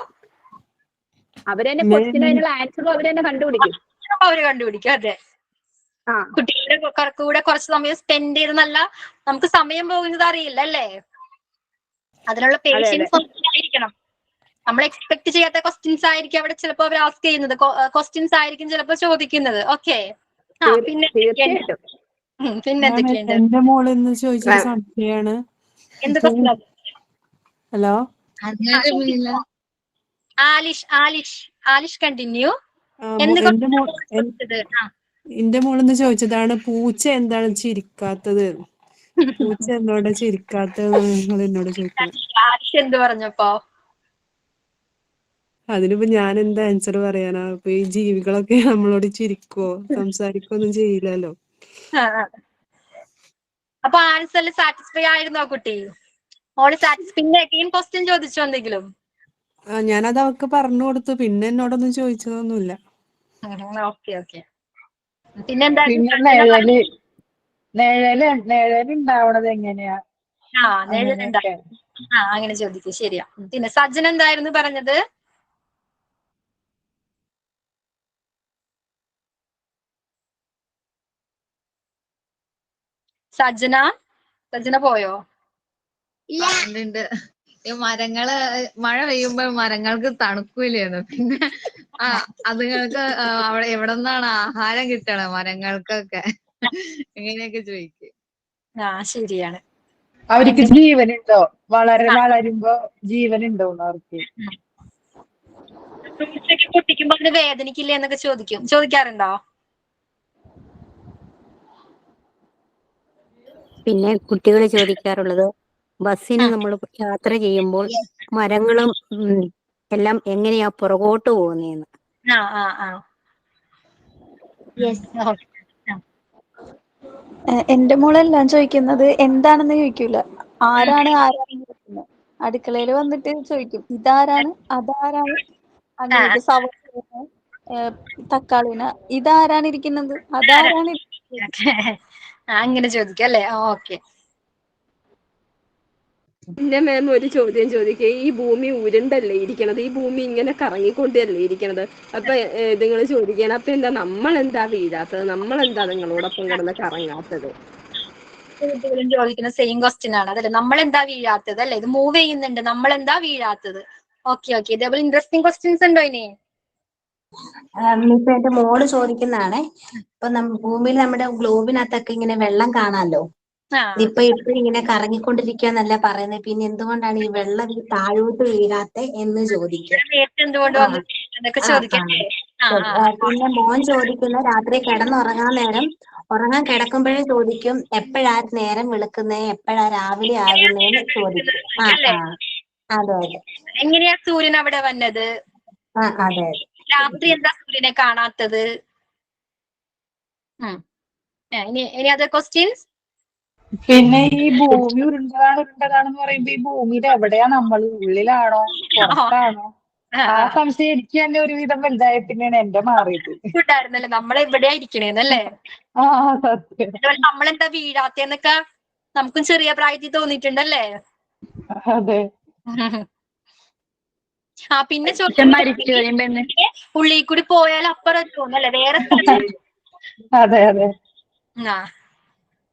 അവരെന്നെ ക്വസ്റ്റ്യനും അതിനുള്ള ആൻസറും അവരെന്നെ കണ്ടുപിടിക്കും. അതെ, കുട്ടികളുടെ കൂടെ കുറച്ച് സമയം സ്പെൻഡ് ചെയ്ത് നല്ല നമുക്ക് സമയം പോകുന്നത് അറിയില്ല അല്ലേ. അതിനുള്ള പേഷ്യൻസ് ആയിരിക്കണം. നമ്മൾ എക്സ്പെക്ട് ചെയ്യാത്ത ക്വസ്റ്റ്യൻസ് ആയിരിക്കും അവിടെ ചിലപ്പോ അവർ ആസ്ക് ചെയ്യുന്നത്, ക്വസ്റ്റ്യൻസ് ആയിരിക്കും ചിലപ്പോ ചോദിക്കുന്നത്. ഓക്കെ, പിന്നെ എന്തൊക്കെയുണ്ട്? എന്റെ മോളിന്ന് ചോദിച്ചൊരു സംശയാണ്. Hello, ആലിഷ് continue. എന്റെ മോളിന്ന് ചോദിച്ചതാണ്, പൂച്ച എന്താണ് ചിരിക്കാത്തത്, പൂച്ച എന്തുകൊണ്ടാ ചിരിക്കാത്തത് എന്നോട് ചോദിക്കുന്നത്. എന്ത് പറഞ്ഞപ്പോ? അതിനിപ്പോ ഞാൻ എന്താ ആൻസർ പറയാനാ? അപ്പൊ ഈ ജീവികളൊക്കെ നമ്മളോട് ചിരിക്കോ സംസാരിക്കൊന്നും ചെയ്യില്ലല്ലോ. അപ്പൊ ആൻസറിൽ സാറ്റിസ്ഫൈ ആയിരുന്നോ കുട്ടി? പിന്നെ ക്വസ്റ്റ്യൻ ചോദിച്ചോ എന്തെങ്കിലും? ഞാനത് അവർക്ക് പറഞ്ഞു കൊടുത്തു, പിന്നെ എന്നോടൊന്നും ചോദിച്ചതൊന്നുമില്ല. പിന്നെ നിഴലുണ്ടാവണത് എങ്ങനെയാ? അങ്ങനെ ചോദിക്കും. ശരിയാ. പിന്നെ സജ്ജൻ എന്തായിരുന്നു പറഞ്ഞത്? സജ്ജന പോയോ? ഉണ്ട്. ഈ മഴ പെയ്യുമ്പോ മരങ്ങൾക്ക് തണുക്കൂലേന്ന്, പിന്നെ അതുങ്ങൾക്ക് അവിടെ എവിടെ നിന്നാണ് ആഹാരം കിട്ടണം മരങ്ങൾക്കൊക്കെ, ഇങ്ങനെയൊക്കെ ചോദിക്കും. ശരിയാണ്. അവർക്ക് ജീവനുണ്ടോ? വളരുമ്പോ ജീവനുണ്ടോന്ന് അവർക്ക്? പൊട്ടിക്കുമ്പോ അതിന് വേദനിക്കില്ലേ എന്നൊക്കെ ചോദിക്കാറുണ്ടോ? പിന്നെ കുട്ടികൾ ചോദിക്കാറുള്ളത്, ബസ്സിന് നമ്മൾ യാത്ര ചെയ്യുമ്പോൾ മരങ്ങളും എല്ലാം എങ്ങനെയാ പുറകോട്ട് പോകുന്നതെന്ന്. എന്റെ മോളെല്ലാം ചോദിക്കുന്നത് എന്താണെന്ന് ചോദിക്കൂല, ആരാണ് ചോദിക്കുന്നത്. അടുക്കളയിൽ വന്നിട്ട് ചോദിക്കും, ഇതാരാണ്, അതാരാണ്, അങ്ങനെയൊക്കെ. സവാള, തക്കാളിന, ഇതാരാണ് ഇരിക്കുന്നത്, അതാരാണ്. അങ്ങനെ ചോദിക്കും അല്ലേ? ഓക്കെ. പിന്നെ മാം ഒരു ചോദ്യം ചോദിക്കേ, ഈ ഭൂമി ഉരുണ്ടല്ലേ ഇരിക്കണത്, ഈ ഭൂമി ഇങ്ങനെ കറങ്ങിക്കൊണ്ടല്ലേ ഇരിക്കണത്, അപ്പൊ നിങ്ങൾ ചോദിക്കണം, അപ്പൊ എന്താ നമ്മളെന്താ വീഴാത്തത്, നമ്മളെന്താ നിങ്ങളോടൊപ്പം കിടന്ന് കറങ്ങാത്തത്? ചോദിക്കുന്ന സെയിം ക്വസ്റ്റ്യൻ ആണ് അതല്ലേ, നമ്മളെന്താ വീഴാത്തത് അല്ലെ, ഇത് മൂവ് ചെയ്യുന്നുണ്ട്, നമ്മളെന്താ വീഴാത്തത്. ഓക്കെ, ഇതേപോലെ ഇൻട്രസ്റ്റിംഗ് ക്വസ്റ്റ്യൻസ് ഉണ്ടോ ഇനി? ഇപ്പൊ എന്റെ മോള് ചോദിക്കുന്നതാണേ, ഇപ്പൊ ഭൂമിയിൽ നമ്മുടെ ഗ്ലോബിനകത്തൊക്കെ ഇങ്ങനെ വെള്ളം കാണാമല്ലോ, ഇപ്പൊ ഇങ്ങനെ കറങ്ങിക്കൊണ്ടിരിക്കുകയെന്നല്ല പറയുന്നത്, പിന്നെ എന്തുകൊണ്ടാണ് ഈ വെള്ളം താഴോട്ട് വീഴാത്തെ എന്ന് ചോദിക്കും. പിന്നെ മോൻ ചോദിക്കുന്ന, രാത്രി ഉറങ്ങാൻ കിടക്കുമ്പോഴേ ചോദിക്കും, എപ്പോഴാ നേരം വെളുക്കുന്നേ, എപ്പോഴാ രാവിലെ ആകുന്നേന്ന് ചോദിക്കും. അതെ. എങ്ങനെയാ സൂര്യൻ അവിടെ വന്നത്? അതെ. രാത്രി എന്താ സൂര്യനെ കാണാത്തത്? ഇനി അതർ ക്വസ്റ്റ്യൻസ്? പിന്നെ ഈ ഭൂമി ഉരുണ്ടതാണെന്ന് പറയുമ്പോ ഈ ഭൂമിയുടെ എവിടെയാ നമ്മൾ, ഉള്ളിലാണോ പുറത്താണോ? ആ സംശയം എനിക്ക് തന്നെ ഒരുവിധം വലുതായ പിന്നെയാണ് എന്റെ മാറിയത്. ഉണ്ടായിരുന്നല്ലേ നമ്മളെവിടെയാ ഇരിക്കണേന്നല്ലേ? ആ സത്യം. അതുപോലെ നമ്മളെന്താ വീഴാത്തേന്നൊക്കെ നമുക്കും ചെറിയ പ്രായത്തിൽ തോന്നിയിട്ടുണ്ടല്ലേ? അതെ. പിന്നെ മരിച്ചു കഴിയുമ്പോ ഉള്ളിൽ കൂടി പോയാൽ അപ്പുറം തോന്നല്ലേ വേറെ സ്ഥലത്ത്. അതെ അതെ.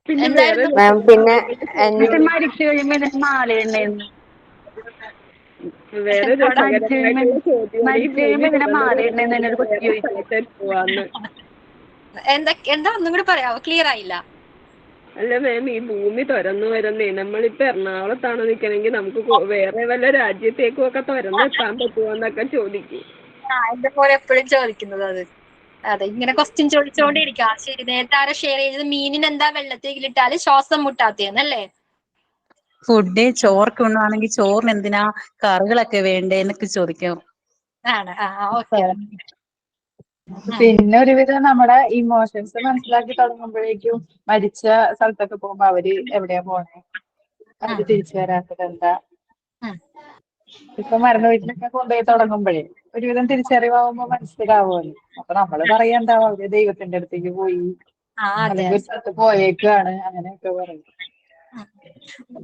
പിന്നെ പിന്നെ മരിച്ചു കഴിയുമ്പോ ഇതിന് മാലയുണ്ടായിരുന്നു. വേറെ രസകരമായിട്ടുള്ള ചോദ്യമാണ് ഈ ഭൂമി എന്നൊരു കൊച്ചു ചോദിച്ചു. പോവാന്ന്. എന്താ ഒന്നും കൂടി പറയാവോ? ക്ലിയർ ആയില്ല. അല്ല മാം, ഈ ഭൂമി തുറന്നു വരുന്നേ, നമ്മളിപ്പോ എറണാകുളത്താണ് നിക്കണെങ്കിൽ നമുക്ക് വേറെ വല്ല രാജ്യത്തേക്കും ഒക്കെ തുറന്നെത്താൻ പറ്റുമോ എന്നൊക്കെ ചോദിക്കും. എന്റെ പോലെ എപ്പോഴും ചോദിക്കുന്നത് അത്. അതെ, ഇങ്ങനെ ക്വസ്റ്റ്യൻ ചോദിച്ചോണ്ടിരിക്കാം. ശരി, നേരത്തെ ആരോ ഷെയർ ചെയ്തത് മീനിന് എന്താ വെള്ളത്തേക്കിലിട്ടാല് ശ്വാസം മുട്ടാത്തേന്നല്ലേ? ഫുഡ് ചോറൊക്കെ ഉണ്ണുവാണെങ്കിൽ ചോറിന് എന്തിനാ കറികളൊക്കെ വേണ്ടേ എന്നൊക്കെ ചോദിക്കാം. പിന്നെ ഒരുവിധം നമ്മുടെ ഇമോഷൻസ് മനസ്സിലാക്കി തുടങ്ങുമ്പോഴേക്കും മരിച്ച സ്ഥലത്തൊക്കെ പോകുമ്പോ അവര് എവിടെയാ പോണേ, അവര് തിരിച്ചു വരാത്തത് എന്താ, ഇപ്പൊ മരണ വീട്ടിലൊക്കെ കൊണ്ടുപോയി തുടങ്ങുമ്പോഴേ ഒരുവിധം തിരിച്ചറിവാകുമ്പോ മനസ്സിലാവുമല്ലോ. അപ്പൊ നമ്മള് പറയണ്ടാവും അവര് ദൈവത്തിന്റെ അടുത്തേക്ക് പോയി, അല്ലെങ്കിൽ ഒരു സ്ഥലത്ത് പോയേക്കാണ്, അങ്ങനെയൊക്കെ പറയും.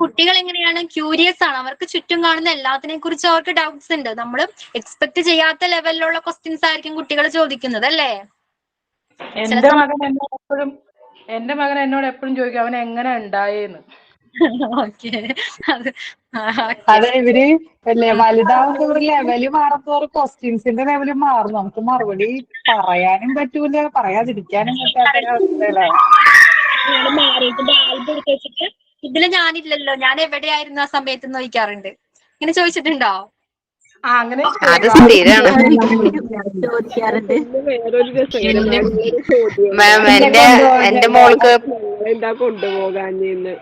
കുട്ടികൾ എങ്ങനെയാണ്? ക്യൂരിയസ് ആണ്. അവർക്ക് ചുറ്റും കാണുന്ന എല്ലാത്തിനെ കുറിച്ച് അവർക്ക് ഡൗട്ട്സ് ഉണ്ട്. നമ്മൾ എക്സ്പെക്ട് ചെയ്യാത്ത ലെവലിലുള്ള ക്വസ്റ്റ്യൻസ് ആയിരിക്കും കുട്ടികൾ ചോദിക്കുന്നത് അല്ലേ? എന്റെ മകൻ എന്നോട് എപ്പോഴും ചോദിക്കും അവൻ എങ്ങനെ ഉണ്ടായേന്ന്. അതെ, ഇവര് വലുതാവുന്ന ലെവല് മാറുന്നതോറും ക്വസ്റ്റ്യൻസിന്റെ ലെവല് മാറും. നമുക്ക് മറുപടി പറയാനും പറ്റൂല, പറയാതിരിക്കാനും പറ്റാത്ത അവസ്ഥയിലാണ്. ഇതില് ഞാനില്ലല്ലോ, ഞാൻ എവിടെയായിരുന്നു ആ സമയത്ത് ചോദിക്കാറുണ്ട്. ഇങ്ങനെ ചോദിച്ചിട്ടുണ്ടോ? അങ്ങനെ അത് സ്ഥിരാണ്. വേറൊരു രസകരമായിട്ടുള്ളൊരു ചോദ്യം, മാം എന്റെ മോൾക്ക് എന്താ കൊണ്ടുപോകാഞ്ഞെന്ന്.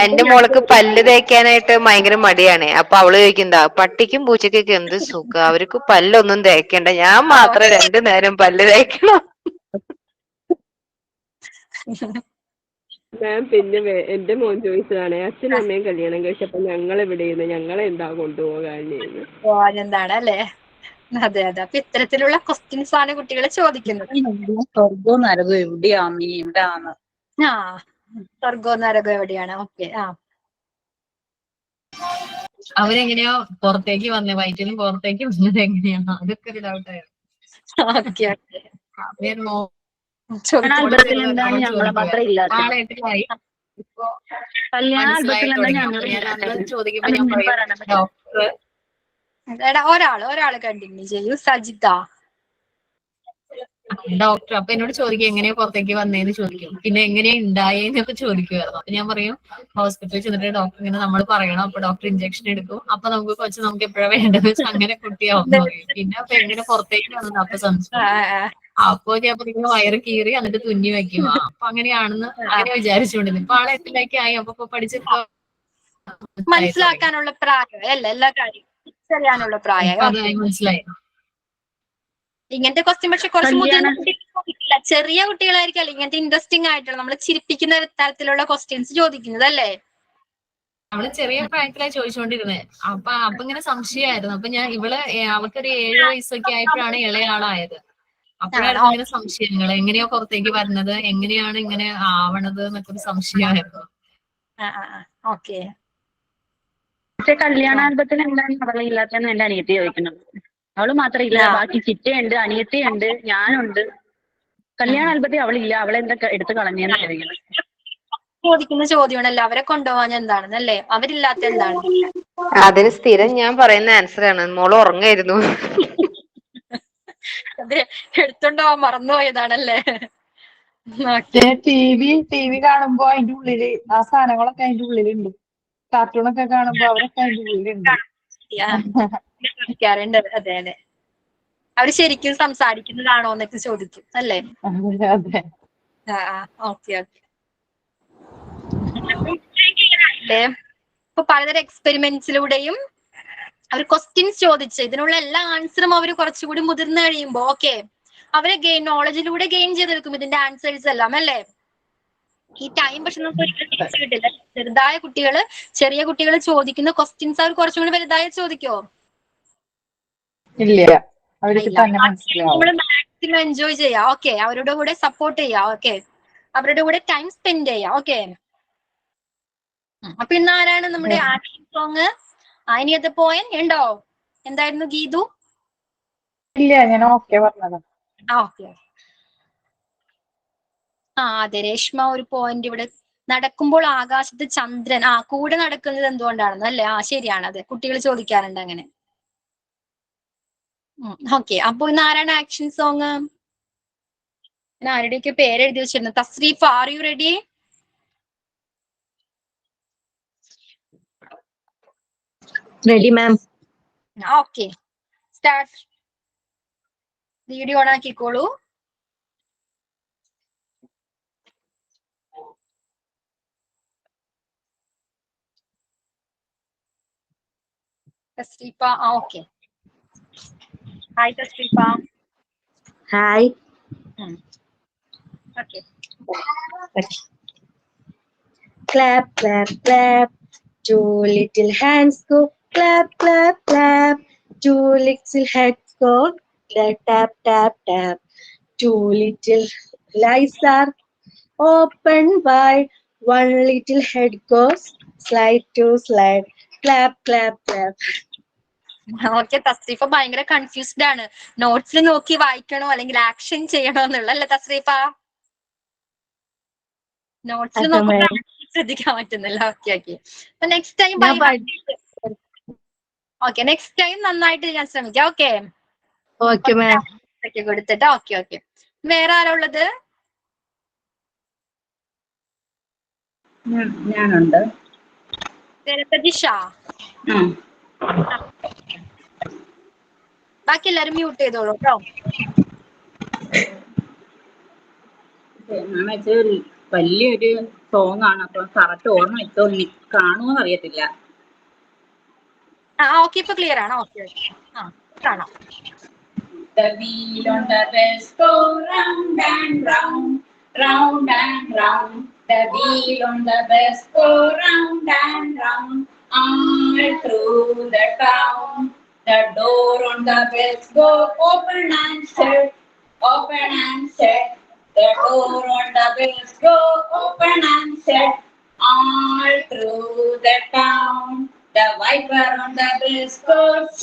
എന്റെ മോൾക്ക് പല്ല് തേക്കാനായിട്ട് ഭയങ്കര മടിയാണ്. അപ്പൊ അവള് ചോദിക്കുന്നതാ, പട്ടിക്കും പൂച്ചക്കൊക്കെ എന്ത് സുഖം, അവർക്ക് പല്ലൊന്നും തേക്കണ്ട, ഞാൻ മാത്രം 2 നേരം പല്ല് തേക്കണം. മാം പിന്നെ എന്റെ മോൻ ചോദിച്ചതാണ്, അച്ഛനും അമ്മയും കല്യാണം കഴിച്ചപ്പോ ഞങ്ങൾ എവിടെയെന്ന്, ഞങ്ങളെ എന്താ കൊണ്ടുപോകാഞ്ഞെന്ന്. എന്താണ് അല്ലേ? അതെ അതെ. അപ്പൊ ഇത്തരത്തിലുള്ള ക്വസ്റ്റ്യൻസ് ആണ് കുട്ടികൾ ചോദിക്കുന്നത്. സ്വർഗവും നരകവും എവിടെയാന്ന് എവിടെയാന്ന്. സ്വർഗവും നരകവും എവിടെയാണ്? ഓക്കെ. അവരെങ്ങനെയോ പുറത്തേക്ക് വന്നേ, വയറ്റിന് പുറത്തേക്ക് വന്നത് എങ്ങനെയാണ്, അതൊക്കെ ഒരു ഡൗട്ടായിരുന്നു. ആൽബത്തിൽ എന്താണ് ഞങ്ങളെ മാത്രം ഇല്ലാത്തത്? കല്യാണ ആൽബത്തിൽ എന്താ ഞങ്ങൾ ചോദിക്കുമ്പോ ഞാൻ പറയും ഡോക്ടർ. ഒരാള് കണ്ടിന്യൂ ചെയ്യൂ. സജിത. ഡോക്ടർ അപ്പൊ എന്നോട് ചോദിക്കും എങ്ങനെയാ പുറത്തേക്ക് വന്നേന്ന് ചോദിക്കും, പിന്നെ എങ്ങനെയാ ഉണ്ടായേന്നൊക്കെ ചോദിക്കുമായിരുന്നു. അപ്പൊ ഞാൻ പറയും ഹോസ്പിറ്റലിൽ ചെന്നിട്ട് ഡോക്ടർ ഇങ്ങനെ നമ്മൾ പറയണം, അപ്പൊ ഡോക്ടർ ഇഞ്ചക്ഷൻ എടുക്കും, അപ്പൊ നമുക്ക് കൊച്ചു നമുക്ക് എപ്പോഴാണ് വേണ്ടത് വെച്ചാൽ അങ്ങനെ കുട്ടിയാവും പറയും. പിന്നെ അപ്പൊ എങ്ങനെ പുറത്തേക്ക് വന്നത് അപ്പൊ സംശയം. അപ്പൊ ഞാൻ പറയുന്നത് വയറ് കീറി എന്നിട്ട് തുന്നി വെക്കും. അപ്പൊ അങ്ങനെയാണെന്ന് അങ്ങനെ വിചാരിച്ചുകൊണ്ടിരുന്നു. ഇപ്പൊ ആളെ എത്തിലേക്ക് ആയി. അപ്പൊ പഠിച്ചപ്പോ മനസ്സിലാക്കാനുള്ള പ്രായം അല്ല, എല്ലാ കാര്യം തിരിച്ചറിയാനുള്ള പ്രായം മനസ്സിലായി. ഇങ്ങനത്തെ ക്വസ്റ്റ്യൻ പക്ഷെ കുറച്ച് മുതിർന്ന കുട്ടികൾ, ചെറിയ കുട്ടികളായിരിക്കും ഇങ്ങനത്തെ ഇൻട്രസ്റ്റിംഗ് ആയിട്ടുള്ള നമ്മള് ചിരിപ്പിക്കുന്ന തരത്തിലുള്ള ക്വസ്റ്റ്യൻസ് ചോദിക്കുന്നത് അല്ലേ? അവള് ചെറിയ പ്രായത്തിലാണ് ചോദിച്ചുകൊണ്ടിരുന്നത്. അപ്പൊ ഇങ്ങനെ സംശയമായിരുന്നു. അപ്പൊ ഞാൻ അവൾക്കൊരു 7 വയസ്സൊക്കെ ആയപ്പോഴാണ് ഇളയാളായത്. അപ്പോഴായിരുന്നു ഇങ്ങനെ സംശയങ്ങൾ, എങ്ങനെയാ പുറത്തേക്ക് വരുന്നത്, എങ്ങനെയാണ് ഇങ്ങനെ ആവണത് എന്നൊക്കെ ഒരു സംശയമായിരുന്നു. പക്ഷെ കല്യാണ ആൽബത്തിൽ എന്താണ് അവളില്ലാത്തെന്ന് എന്റെ അനിയത്തി ചോദിക്കുന്നത്. അവള് മാത്രമില്ല, ബാക്കി ചിറ്റയുണ്ട്, അനിയത്തിയുണ്ട്, ഞാനുണ്ട്. കല്യാണ ആൽബത്തിൽ അവളില്ല, അവളെന്താ എടുത്ത് കളഞ്ഞെന്ന് ചോദിക്കുന്ന ചോദ്യമാണല്ലോ, അവരെ കൊണ്ടുപോകാൻ എന്താണെന്നല്ലേ, അവരില്ലാത്ത എന്താണ്? അതിന് സ്ഥിരം ഞാൻ പറയുന്ന ആൻസർ ആണ്, മോള് ഉറങ്ങായിരുന്നു. അതെ, എടുത്തോണ്ടോ മറന്നുപോയതാണല്ലേ? ടി വി കാണുമ്പോ അതിന്റെ ഉള്ളില് ആ സാധനങ്ങളൊക്കെ അതിന്റെ ഉള്ളിലുണ്ട്. കാർട്ടൂണൊക്കെ കാണുമ്പോ അവരൊക്കെ അതിന്റെ ഉള്ളിലുണ്ട്. അതെ അതെ. അവര് ശരിക്കും സംസാരിക്കുന്നതാണോ എന്നൊക്കെ ചോദിക്കും അല്ലേ? അതെ. ഓക്കെ. ഇപ്പൊ പലതരം എക്സ്പെരിമെന്റ്സിലൂടെയും അവർ ക്വസ്റ്റ്യൻസ് ചോദിച്ച് ഇതിനുള്ള എല്ലാ ആൻസറും അവർ കുറച്ചുകൂടി മുതിർന്നു കഴിയുമ്പോ അവരെ നോളജിലൂടെ ഗെയിൻ ചെയ്തെടുക്കും ഇതിന്റെ ആൻസേഴ്സ് എല്ലാം അല്ലേ? ഈ ടൈം പക്ഷെ നമുക്ക് ഒരിക്കലും തിരിച്ചു കിട്ടില്ല. ചെറുതായ കുട്ടികള്, ചെറിയ കുട്ടികൾ ചോദിക്കുന്ന ക്വസ്റ്റ്യൻസ് അവർ കുറച്ചും കൂടി വലുതായി ചോദിക്കോ? ഇല്ല, അവർക്ക് ഇല്ല. തന്നെ മനസ്സിലാവും. നമ്മൾ മാക്സിമം എൻജോയ് ചെയ്യാം. ഓക്കെ, അവരുടെ കൂടെ സപ്പോർട്ട് ചെയ്യാം. ഓക്കെ, അവരുടെ കൂടെ ടൈം സ്പെൻഡ് ചെയ്യാം. ഓക്കെ, അപ്പൊ ഇന്ന് ആരാണ് നമ്മുടെ action song? Any other point ഉണ്ടോ? എന്തായിരുന്നു ഗീതു? ഇല്ല, ഞാൻ ഓക്കെ പറഞ്ഞത്. ഓക്കെ. അതെ, രേഷ്മ ഒരു പോയിന്റ് ഇവിടെ. നടക്കുമ്പോൾ ആകാശത്ത് ചന്ദ്രൻ കൂടെ നടക്കുന്നത് എന്തുകൊണ്ടാണെന്ന് അല്ലേ? ശരിയാണ്. അതെ, കുട്ടികൾ ചോദിക്കാറുണ്ട് അങ്ങനെ. ഓക്കെ, അപ്പൊ ഇന്ന് ആരാണ് ആക്ഷൻ സോങ്? ഞാൻ ആരുടെയൊക്കെ പേര് എഴുതി വെച്ചിരുന്നു. Thasreefa, are you ready? Ready, ma'am. Okay, start. Video on ആക്കിക്കോളൂ. Thasreefa, okay. Hi Thasreefa. Hi. Okay. Clap, clap, clap. Two little hands go clap, clap, clap. Two little heads go tap, tap, tap. Two little eyes are open wide. One little head goes slide to slide. Clap, clap, clap. Okay, Thasreefa ഭയങ്കര confused ആണ്. നോട്ട്സിൽ നോക്കി വായിക്കണോ അല്ലെങ്കിൽ action ചെയ്യണോ എന്നുള്ള അല്ലേ തസ്രീഫ? നോട്ട്സിൽ നോക്കുമ്പോൾ ശ്രദ്ധിക്കാൻ പറ്റുന്നില്ല. ഓക്കെ ഓക്കെ, അപ്പൊ നെക്സ്റ്റ് ടൈം നെക്സ്റ്റ് ടൈം നന്നായിട്ട് ഞാൻ ശ്രമിക്കാം. Okay okay ma'am. കൊടുത്തിട്ട്. ഓക്കെ ഓക്കെ, വേറെ ആരാ ഉള്ളത്? ഞാനുണ്ട്. ദിശ. ബാക്കി എല്ലാരും മ്യൂട്ട് ചെയ്തോളൂ കേട്ടോ. വലിയൊരു സോങ് ആണ്, അപ്പൊ കറക്റ്റ് ഓർമ്മ കാണുമോന്ന് അറിയത്തില്ല. ഓക്കെ, ഇപ്പൊ ക്ലിയർ ആണ്. ഓക്കെ കാണാം. The wheel on the bus go round and round, round and round. The wheel on the bus go round and round, all through the town. The door on the bus go open and shut, open and shut. The door on the bus go open and shut, all through the town. The wiper on the bus goes.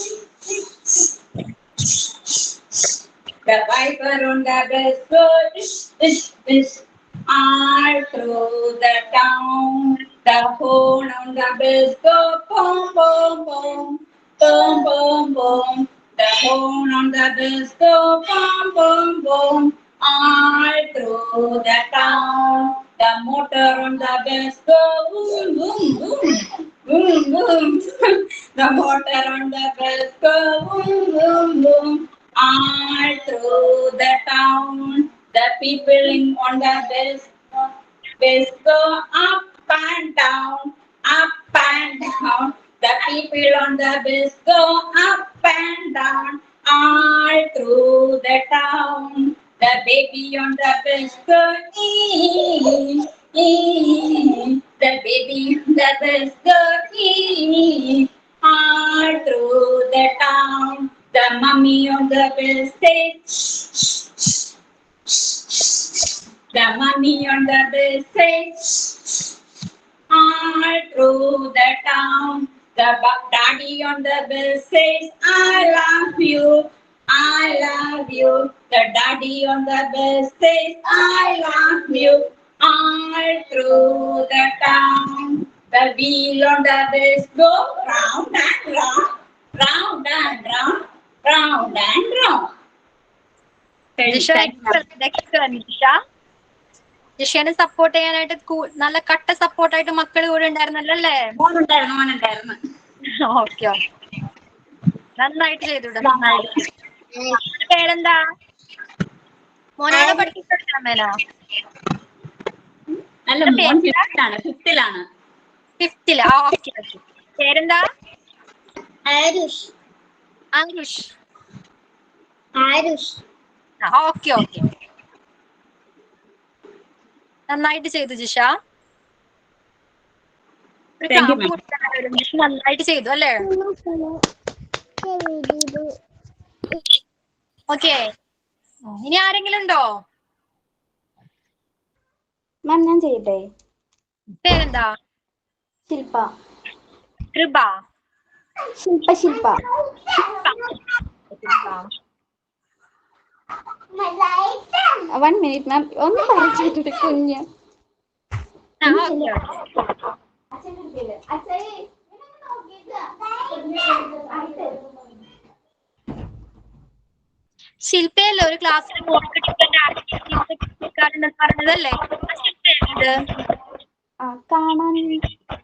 The wiper on the bus goes, ish, ish, all through the town. The horn on the bus goes, boom, boom, boom, boom, boom, boom. The horn on the bus goes, boom, boom, boom, all through the town. The motor on the bus goes, boom, boom, boom, boom, boom. The motor on the bus goes, boom, boom, boom, all through the town. The people on the bus go up and down, up and down. The people on the bus go up and down, all through the town. The baby on the bus go ee, ee. The baby on the bus go ee, all through the town. The mummy on the bus says, the mummy on the bus says, all through the town. The daddy on the bus says, I love you, I love you. The daddy on the bus says, I love you, all through the town. The wheel on the bus go round and round, round and round, round and round. ജിഷേനെ support ചെയ്യാനായിട്ട് നല്ല കട്ട സപ്പോർട്ടായിട്ട് മക്കൾ കൂടെ ഉണ്ടായിരുന്നല്ലോ അല്ലേ? മോനുണ്ടായിരുന്നു. Okay okay, നന്നായിട്ട് ചെയ്തുവിടെ. പേരെന്താ? മോനാണോ പഠിപ്പിച്ചത് അമ്മേനോ? അല്ല, മോൻ ഫിഫ്ത്തിലാണ്. ഫിഫ്ത്തില്. ഓക്കെ ഓക്കെ, പേരെന്താ? ആരുഷ്. ആരുഷ്. ആരുഷ്. ഓക്കെ ഓക്കെ, നന്നായിട്ട് ചെയ്തു ജിഷ. ഒരു Thank you, ക്ലാപ്പ് ma'am. കൊടുക്കാൻ ജിഷ നന്നായിട്ട് ചെയ്തു അല്ലേ? ഓക്കെ, ഇനി ആരെങ്കിലും ഉണ്ടോ? മാം ഞാൻ ചെയ്യട്ടെ? പേരെന്താ? ശില്പ. കൃപ. ശില്പ ശില്പ. 1 minute മാം, ഒന്ന് പറഞ്ഞിട്ട് കുഞ്ഞ്. ശില്പയല്ലേ ഒരു ക്ലാസ്സിൽ പറഞ്ഞതല്ലേ? കാണാൻ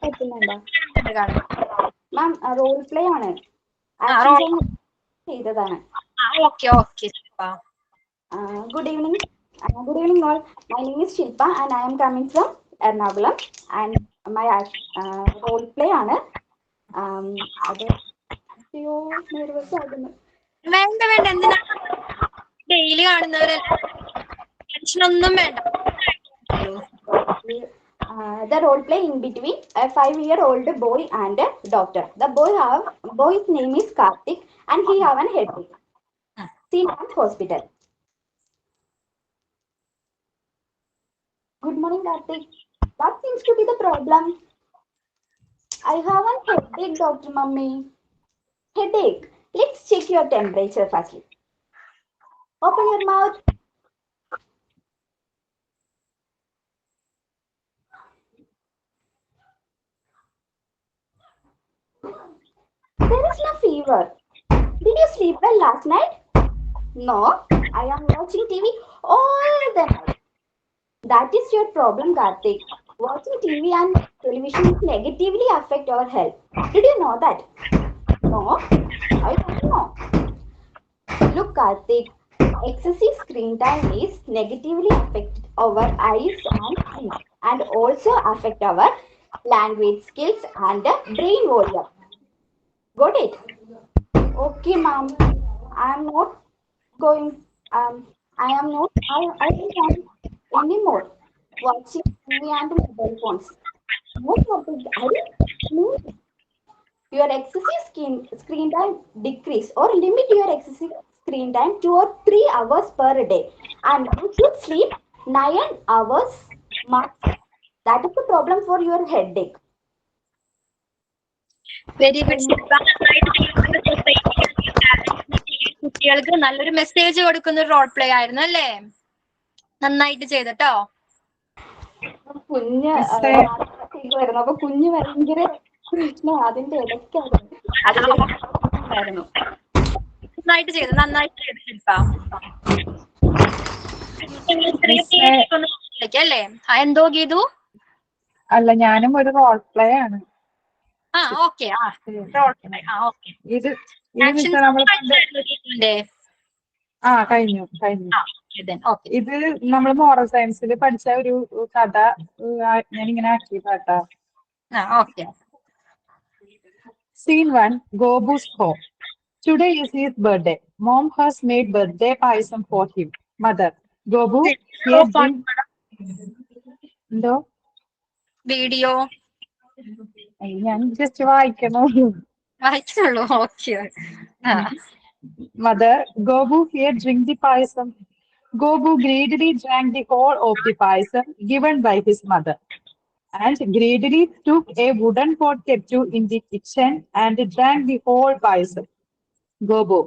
പറ്റുന്നുണ്ടോ മാം? റോൾ പ്ലേ ആണ്, ചെയ്തതാണ്. Okay okay. Good evening. Good evening all. My name is Shilpa and I am coming from Ernakulam and my role play ആണ്. അത് nervous ആകുന്നു. വേണ്ട വേണ്ട, എന്തിനാ ഡെയിലി കാണുന്നവരല്ല, ടെൻഷനൊന്നും വേണ്ട. The role play in between a 5-year-old boy and a doctor. The boy's name is Karthik and he have an headache. Seen at hospital. Good morning, Karthik. What seems to be the problem? I have a headache, Dr. Mummy. Headache. Let's check your temperature firstly. Open your mouth. There is no fever. Did you sleep well last night? No. I am watching TV all the night. That is your problem, Karthik. Watching TV and television negatively affect our health. Did you know that? No, I don't know. Look, Karthik, excessive screen time is negatively affect our eyes and teeth, and also affect our language skills and brain volume. Got it? Okay, ma'am. I am not going. I don't want anymore watching TV and mobile phones. No topic. Your excessive screen time decrease or limit your excessive screen time 2 or 3 hours per day, and you should sleep 9 hours max. That is the problem for your headache. Very good Shilpa. കുട്ടികൾക്ക് നല്ലൊരു message കൊടുക്കുന്ന ഒരു role play ആയിരുന്നു അല്ലേ? നന്നായിട്ട് ചെയ്തട്ടോ. കുഞ്ഞ് വരുന്നു, അപ്പൊ കുഞ്ഞ് ഭയങ്കര പ്രശ്നം അതിന്റെ ഇടയ്ക്കായിരുന്നു. നന്നായിട്ട് ചെയ്തു, നന്നായിട്ട് ചെയ്തു ശില്പ. അല്ലേ? എന്തോ ഗീതു? അല്ല, ഞാനും ഒരു റോൾ പ്ലേ ആണ്. ഓക്കെ. Role play. ഓക്കെ. ഇത് നമ്മൾ കഴിഞ്ഞു. ഇത് നമ്മൾ മോറൽ സയൻസിൽ പഠിച്ച ഒരു കഥ ഞാനിങ്ങനെ ആക്കിയതാട്ടാ. Scene 1, Gobu's home. Today is his birthday. Mom has made birthday payasam for him. Mother, Gobu, here drink. എന്തോ വീഡിയോ ഞാൻ ജസ്റ്റ് വായിക്കണുള്ളൂ. Okay. Mother, Gobu, here drink the payasam. Gobu greedily drank the whole of the payasam given by his mother, and greedily took a wooden pot kettle in the kitchen and drank the whole payasam. Gobu,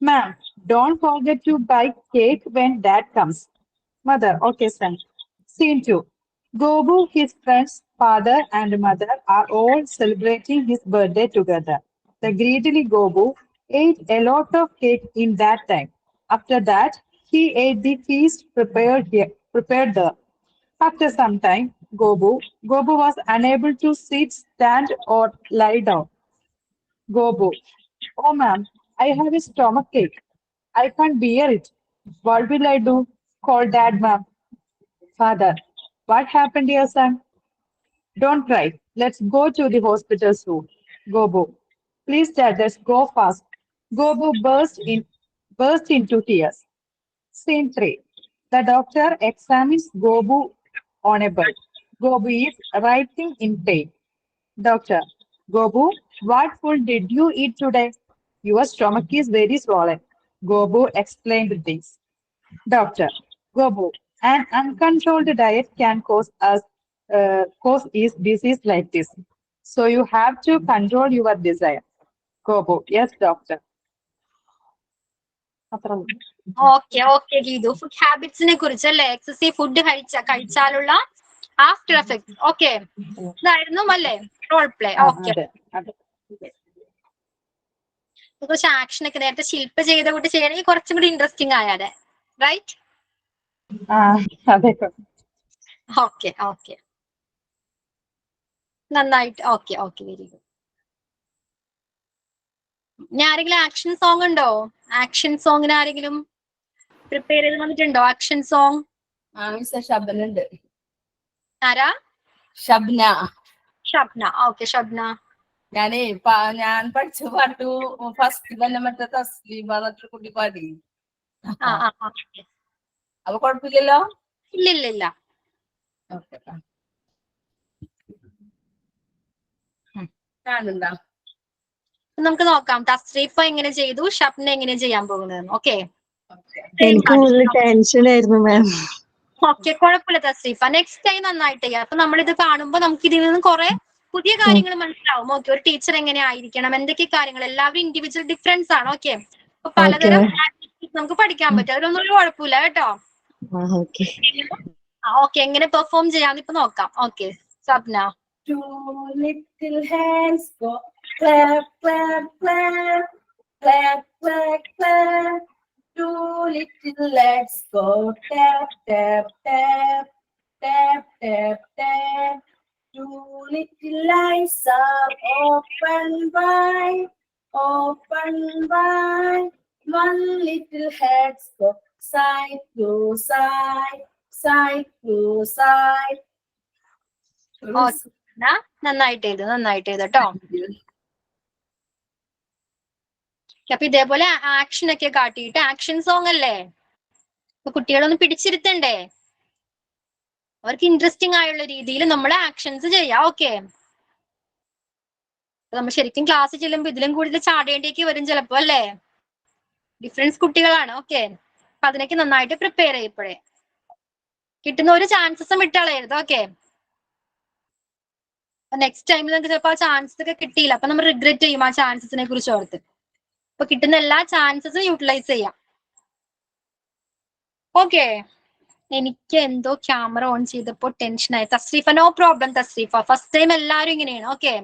ma'am, don't forget to buy cake when dad comes. Mother, okay, son. Scene 2. Gobu, his friends, father and mother are all celebrating his birthday together. The greedily Gobu ate a lot of cake in that time. After that, he ate the feast prepared there. After some time, Gobu was unable to sit, stand, or lie down. Gobu, oh ma'am, I have a stomach ache. I can't bear it. What will I do? Call dad, ma'am. Father, what happened, dear son? Don't cry. Let's go to the hospital soon. Gobu, please dad, let's go fast. Gobu burst into tears. Scene 3. The doctor examines Gobu on a bird. Gobu is writing in pain. Doctor, Gobu, what food did you eat today? Your stomach is very swollen. Gobu explained this. Doctor, Gobu, an uncontrolled diet can cause is disease like this. So you have to control your desire. Gobu, yes, doctor. Okay Geethu. Food ഹാബിറ്റ്സിനെ കുറിച്ച് അല്ലേ, excessive food കഴിച്ചാലുള്ള after effect. Okay, ഇതായിരുന്നു അല്ലേ role play. Okay, കുറച്ച് action ഒക്കെ നേരത്തെ ശില്പ ചെയ്ത കൂട്ടി ചെയ്യണമെങ്കിൽ കുറച്ചും കൂടി ഇൻട്രസ്റ്റിംഗ് ആയാലേ, റൈറ്റ്? ഓക്കെ ഓക്കെ, നന്നായിട്ട്. Okay okay, very good. ഇനി ആരെങ്കിലും ആക്ഷൻ സോങ് ഉണ്ടോ? ആക്ഷൻ സോങ്ങിന് ആരെങ്കിലും പ്രിപ്പയർ ചെയ്ത് വന്നിട്ടുണ്ടോ? ആക്ഷൻ സോങ് ഷബ്നുണ്ട്. ആരാ? ഷബ്ന. ഷബ്ന. ഓക്കെ ഷബ്ന. ഞാൻ പഠിച്ച പാട്ടു ഫസ്റ്റ് തന്നെ മറ്റേ തസ്ലീമ എന്നിട്ട് കുട്ടി പാടി. അപ്പൊ കുഴപ്പമില്ലല്ലോ? ഇല്ല. ഓക്കെ, കാണുന്നുണ്ടോ? നമുക്ക് നോക്കാം തസ്രീഫ എങ്ങനെ ചെയ്തു, ഷബ്ന എങ്ങനെ ചെയ്യാൻ പോകുന്നത്. ഓക്കെ, എനിക്ക് കൂടുതൽ ടെൻഷൻ ആയിരുന്നു മാം. ഓക്കെ, കുഴപ്പമില്ല തസ്രീഫ, നെക്സ്റ്റ് ടൈം നന്നായിട്ട് ചെയ്യാം. അപ്പൊ നമ്മളിത് കാണുമ്പോൾ നമുക്ക് ഇതിൽ നിന്ന് കുറെ പുതിയ കാര്യങ്ങൾ മനസ്സിലാവും. ഓക്കെ, ഒരു ടീച്ചർ എങ്ങനെ ആയിരിക്കണം, എന്തൊക്കെ കാര്യങ്ങൾ, എല്ലാവരും ഇൻഡിവിജ്വൽ ഡിഫറൻസ് ആണ്. ഓക്കെ, അപ്പൊ പലതരം ആക്ടിവിറ്റീസ് നമുക്ക് പഠിക്കാൻ പറ്റും. അതിലൊന്നും ഒരു കുഴപ്പമില്ല കേട്ടോ. ഓക്കെ, എങ്ങനെ പെർഫോം ചെയ്യാന്ന് ഇപ്പൊ നോക്കാം. Okay Sabna. Two little hands go clap, clap, clap, clap, clap, clap. Two little legs go tap, tap, tap, tap, tap, tap. Two little eyes are open wide, open wide. One little head go side to side, side to side. നന്നായിട്ട് ചെയ്തു കേട്ടോ. അപ്പൊ ഇതേപോലെ action ഒക്കെ കാട്ടിയിട്ട്, action song അല്ലേ, അപ്പൊ കുട്ടികളൊന്ന് പിടിച്ചിരുത്തണ്ടേ, അവർക്ക് interesting ആയുള്ള രീതിയിൽ നമ്മൾ ആക്ഷൻസ് ചെയ്യാം. ഓക്കെ, നമ്മൾ ശരിക്കും ക്ലാസ് ചെല്ലുമ്പോ ഇതിലും കൂടുതൽ ചാടേണ്ടിയൊക്കെ വരും ചിലപ്പോ അല്ലേ, ഡിഫറൻസ് കുട്ടികളാണ്. ഓക്കെ, അപ്പൊ അതിനൊക്കെ നന്നായിട്ട് പ്രിപ്പയർ ചെയ്യപ്പോഴേ കിട്ടുന്ന ഒരു ചാൻസസും വിട്ടളയരുത്. ഓക്കെ, നെക്സ്റ്റ് ടൈമിൽ നമുക്ക് ചിലപ്പോൾ ആ ചാൻസസ് ഒക്കെ കിട്ടിയില്ല, അപ്പൊ നമ്മൾ റിഗ്രറ്റ് ചെയ്യും ആ ചാൻസസിനെ കുറിച്ച് ഓർത്ത്. അപ്പൊ കിട്ടുന്ന എല്ലാ ചാൻസസും യൂട്ടിലൈസ് ചെയ്യാം. ഓക്കെ, എനിക്ക് എന്തോ ക്യാമറ ഓൺ ചെയ്തപ്പോ ടെൻഷനായി. Thasreefa, no problem Thasreefa, first time എല്ലാവരും ഇങ്ങനെയാണ്. ഓക്കെ,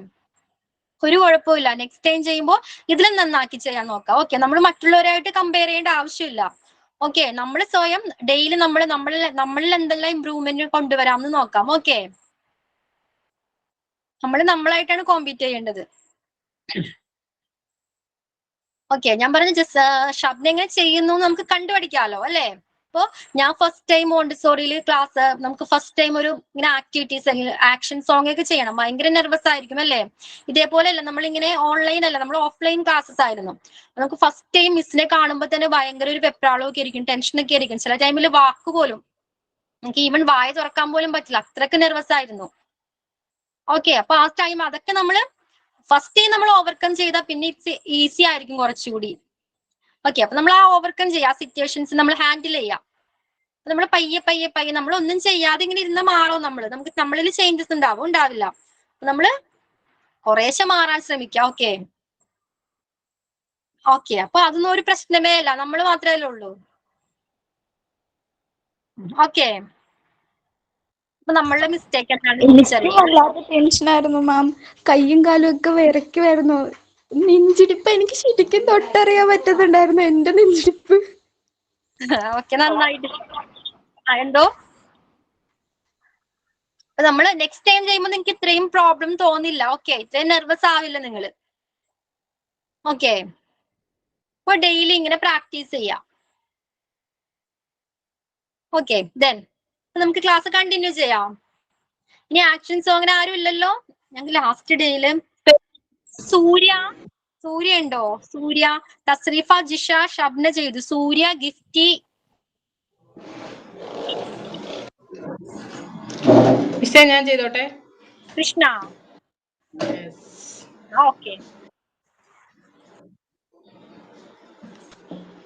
ഒരു കുഴപ്പമില്ല. നെക്സ്റ്റ് ടൈം ചെയ്യുമ്പോൾ ഇതിലും നന്നാക്കി ചെയ്യാൻ നോക്കാം. ഓക്കെ, നമ്മൾ മറ്റുള്ളവരായിട്ട് കമ്പയർ ചെയ്യേണ്ട ആവശ്യമില്ല. ഓക്കെ, നമ്മൾ സ്വയം ഡെയിലി നമ്മളിൽ എന്തെല്ലാം ഇമ്പ്രൂവ്മെന്റ് കൊണ്ടുവരാമെന്ന് നോക്കാം. ഓക്കെ, നമ്മൾ നമ്മളായിട്ടാണ് കോമ്പീറ്റ് ചെയ്യേണ്ടത്. ഓക്കെ, ഞാൻ പറഞ്ഞ ഷബ്ന എങ്ങനെ ചെയ്യുന്നു നമുക്ക് കണ്ടുപഠിക്കാമല്ലോ അല്ലെ. അപ്പൊ ഞാൻ ഫസ്റ്റ് ടൈം മോണ്ടിസോറിയിൽ ക്ലാസ്, നമുക്ക് ഫസ്റ്റ് ടൈം ഒരു ഇങ്ങനെ ആക്ടിവിറ്റീസ് അല്ലെങ്കിൽ ആക്ഷൻ സോങ് ഒക്കെ ചെയ്യണം. ഭയങ്കര നെർവസ് ആയിരിക്കും അല്ലെ. ഇതേപോലെ അല്ല, നമ്മളിങ്ങനെ ഓൺലൈൻ അല്ല, നമ്മൾ ഓഫ്ലൈൻ ക്ലാസ്സസ് ആയിരുന്നു. നമുക്ക് ഫസ്റ്റ് ടൈം മിസ്സിനെ കാണുമ്പോൾ തന്നെ ഭയങ്കര ഒരു വെപ്രാളമൊക്കെ ആയിരിക്കും, ടെൻഷനൊക്കെ ആയിരിക്കും. ചില ടൈമിൽ വാക്ക് പോലും നമുക്ക് ഈവൻ വായ തുറക്കാൻ പോലും പറ്റില്ല, അത്രക്ക് നെർവസ് ആയിരുന്നു. ഓക്കെ, അപ്പൊ ആ ടൈം അതൊക്കെ നമ്മൾ ഫസ്റ്റ് ടൈം നമ്മൾ ഓവർകം ചെയ്താൽ പിന്നെ ഇറ്റ്സ് ഈസി ആയിരിക്കും കുറച്ചുകൂടി. ഓക്കെ, അപ്പൊ നമ്മൾ ആ ഓവർകം ചെയ്യുക, ആ സിറ്റുവേഷൻസ് നമ്മൾ ഹാൻഡിൽ ചെയ്യാം. നമ്മൾ പയ്യെ നമ്മൾ ഒന്നും ചെയ്യാതെ ഇങ്ങനെ ഇരുന്ന മാറോ നമുക്ക് നമ്മളിൽ ചേഞ്ചസ് ഉണ്ടാവില്ല. നമ്മള് കുറേശ്ശെ മാറാൻ ശ്രമിക്കാം. ഓക്കെ, അപ്പൊ അതൊന്നും ഒരു പ്രശ്നമേ അല്ല, നമ്മൾ മാത്രമല്ലേ ഉള്ളൂ. ഓക്കെ, അപ്പൊ നമ്മളുടെ മിസ്റ്റേക്ക് എനിക്ക് വല്ലാത്ത ടെൻഷനായിരുന്നു മാം. കയ്യും കാലും ഒക്കെ വിറയ്ക്കുമായിരുന്നു. നെഞ്ചിടിപ്പ് എനിക്ക് ശരിക്കും തൊട്ടറിയാൻ പറ്റുന്നുണ്ടായിരുന്നു, എന്റെ നെഞ്ചിടിപ്പ്. ഓക്കെ, നന്നായിട്ട്. എന്തോ നമ്മള് നെക്സ്റ്റ് ടൈം ചെയ്യുമ്പോൾ നിങ്ങൾക്ക് ഇത്രയും പ്രോബ്ലം തോന്നില്ല. ഓക്കെ, ഇത്രയും നെർവസ് ആവില്ല നിങ്ങള്. ഓക്കെ, അപ്പൊ ഡെയിലി ഇങ്ങനെ പ്രാക്ടീസ് ചെയ്യാം. ഓക്കെ, ദെൻ നമുക്ക് ക്ലാസ് കണ്ടിന്യൂ ചെയ്യാം. ഇനി ആക്ഷൻ സോങ്ങിന് ആരും ഇല്ലല്ലോ. ഞങ്ങൾക്ക് ലാസ്റ്റ് ഡേയില് സൂര്യ ഉണ്ടോ? സൂര്യ, തസ്രീഫ, ജിഷ, ഷബ്ന ചെയ്തു. സൂര്യ, ഗിഫ്റ്റി, മിസ്സേ ഞാൻ ചെയ്തോട്ടെ? കൃഷ്ണ. ഓക്കെ.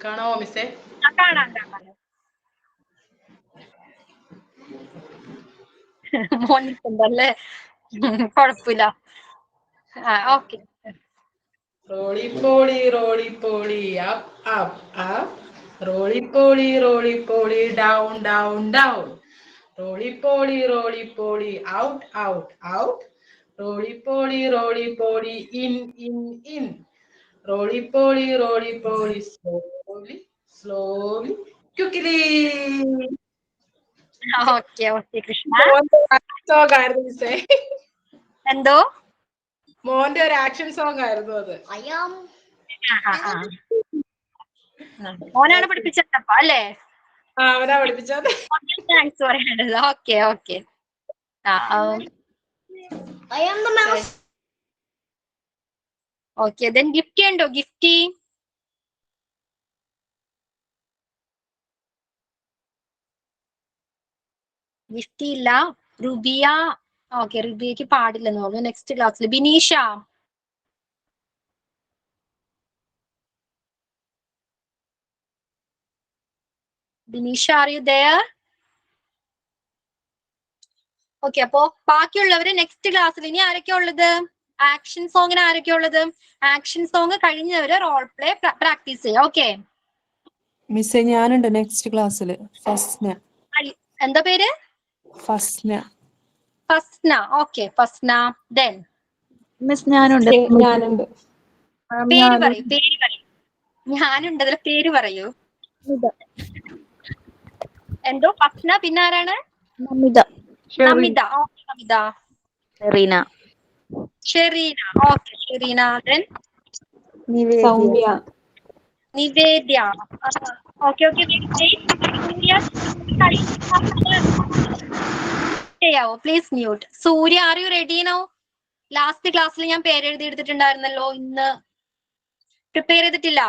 കാണാമോ മിസ്സേ? കാണാം. മോനിക്കുണ്ടല്ലേ, കുഴപ്പമില്ല. Okay. Roly poly up up up, roly poly down down down, roly poly out out out, roly poly in in in, roly poly slowly slowly quickly. Okay Krishna. Song ആയിരുന്നു മിസ്സേ. എന്തോ? മോന്റെ ഒരു ആക്ഷൻ സോങ് ആയിരുന്നു അത്. മോനാണ് പഠിപ്പിച്ചപ്പ അല്ലേ? അവനാ പഠിപ്പിച്ചത്. താങ്ക്സ് പറയേണ്ടത്. ഓക്കെ. ഓക്കെ, ദെൻ ഗിഫ്റ്റി ഉണ്ടോ? ഗിഫ്റ്റി ഇല്ല. റുബിയ. ഓക്കെ, റുബിയക്ക് പാടില്ലെന്ന് തോന്നുന്നു. നെക്സ്റ്റ് ക്ലാസ്സിൽ Bineesha. Are you there? Okay, അപ്പോ ബാക്കിയുള്ളവര് നെക്സ്റ്റ് ക്ലാസ്സിൽ ഇനി ആരൊക്കെ ഉള്ളത്? ആക്ഷൻ സോങ്ങിന് ആരൊക്കെ ഉള്ളത്? ആക്ഷൻ സോങ് കഴിഞ്ഞവര് റോൾ പ്ലേ പ്രാക്ടീസ് ചെയ്യാം. ഓക്കെ മിസ്സേ ഞാനുണ്ട് നെക്സ്റ്റ് ക്ലാസ്സിൽ. ഫസ്ന. എന്താ പേര്? Fasna. Okay Fasna. Then miss ഞാനുണ്ട്. പേര് പറയൂ. ഞാനുണ്ട്, അതിലെ പേര് പറയൂ. എന്തോ? ഫസ്ന. പിന്നെ ആരാണ്? Namitha. Namitha. Namitha. Sherina. Okay Sherina. Then Nivedya. Okay. ചെയ്യാവോ please? Mute. Surya, are you ready now? Last ക്ലാസ്സിൽ ഞാൻ പേരെഴുതി എടുത്തിട്ടുണ്ടായിരുന്നല്ലോ, ഇന്ന് പ്രിപ്പയർ ചെയ്തിട്ടില്ല.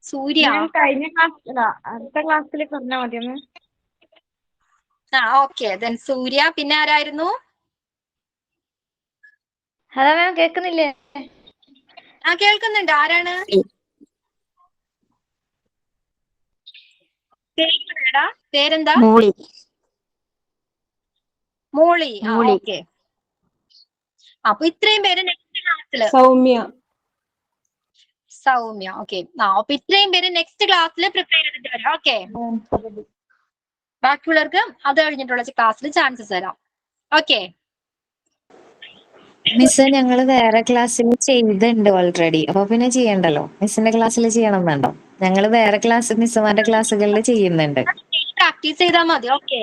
സൂര്യ കഴിഞ്ഞ ക്ലാസ്സിൽ അടുത്ത ക്ലാസ്സിൽ പറഞ്ഞാൽ മതിയെന്ന്. ഓക്കെ. ദെൻ സൂര്യ. പിന്നെ ആരായിരുന്നു? ഹലോ മാം, കേൾക്കുന്നില്ലേ? കേൾക്കുന്നുണ്ട്. ആരാണ്? പേരെന്താ? മോളി. ഓക്കെ. അപ്പൊ ഇത്രയും പേര് നെക്സ്റ്റ് ക്ലാസ്സില്. സൗമ്യ. ഓക്കെ. അപ്പൊ ഇത്രയും പേര് നെക്സ്റ്റ് ക്ലാസ്സിൽ പ്രിപ്പയർ ചെയ്തിട്ട് വരാം. ഓക്കെ, ബാക്കിയുള്ളവർക്ക് അത് കഴിഞ്ഞിട്ടുള്ള ക്ലാസ്സിൽ ചാൻസസ് തരാം. ഓക്കെ മിസ് ഞങ്ങള് വേറെ ക്ലാസ്സിൽ ചെയ്തിട്ടുണ്ട് ഓൾറെഡി, അപ്പൊ പിന്നെ ചെയ്യണ്ടല്ലോ. മിസ്സിന്റെ ക്ലാസ്സിൽ ചെയ്യണം വേണ്ടോ? ഞങ്ങള് വേറെ ക്ലാസ് മിസ്സുമാരുടെ ക്ലാസ്സുകളിൽ ചെയ്യുന്നുണ്ട്. പ്രാക്ടീസ് ചെയ്താൽ മതി. ഓക്കെ.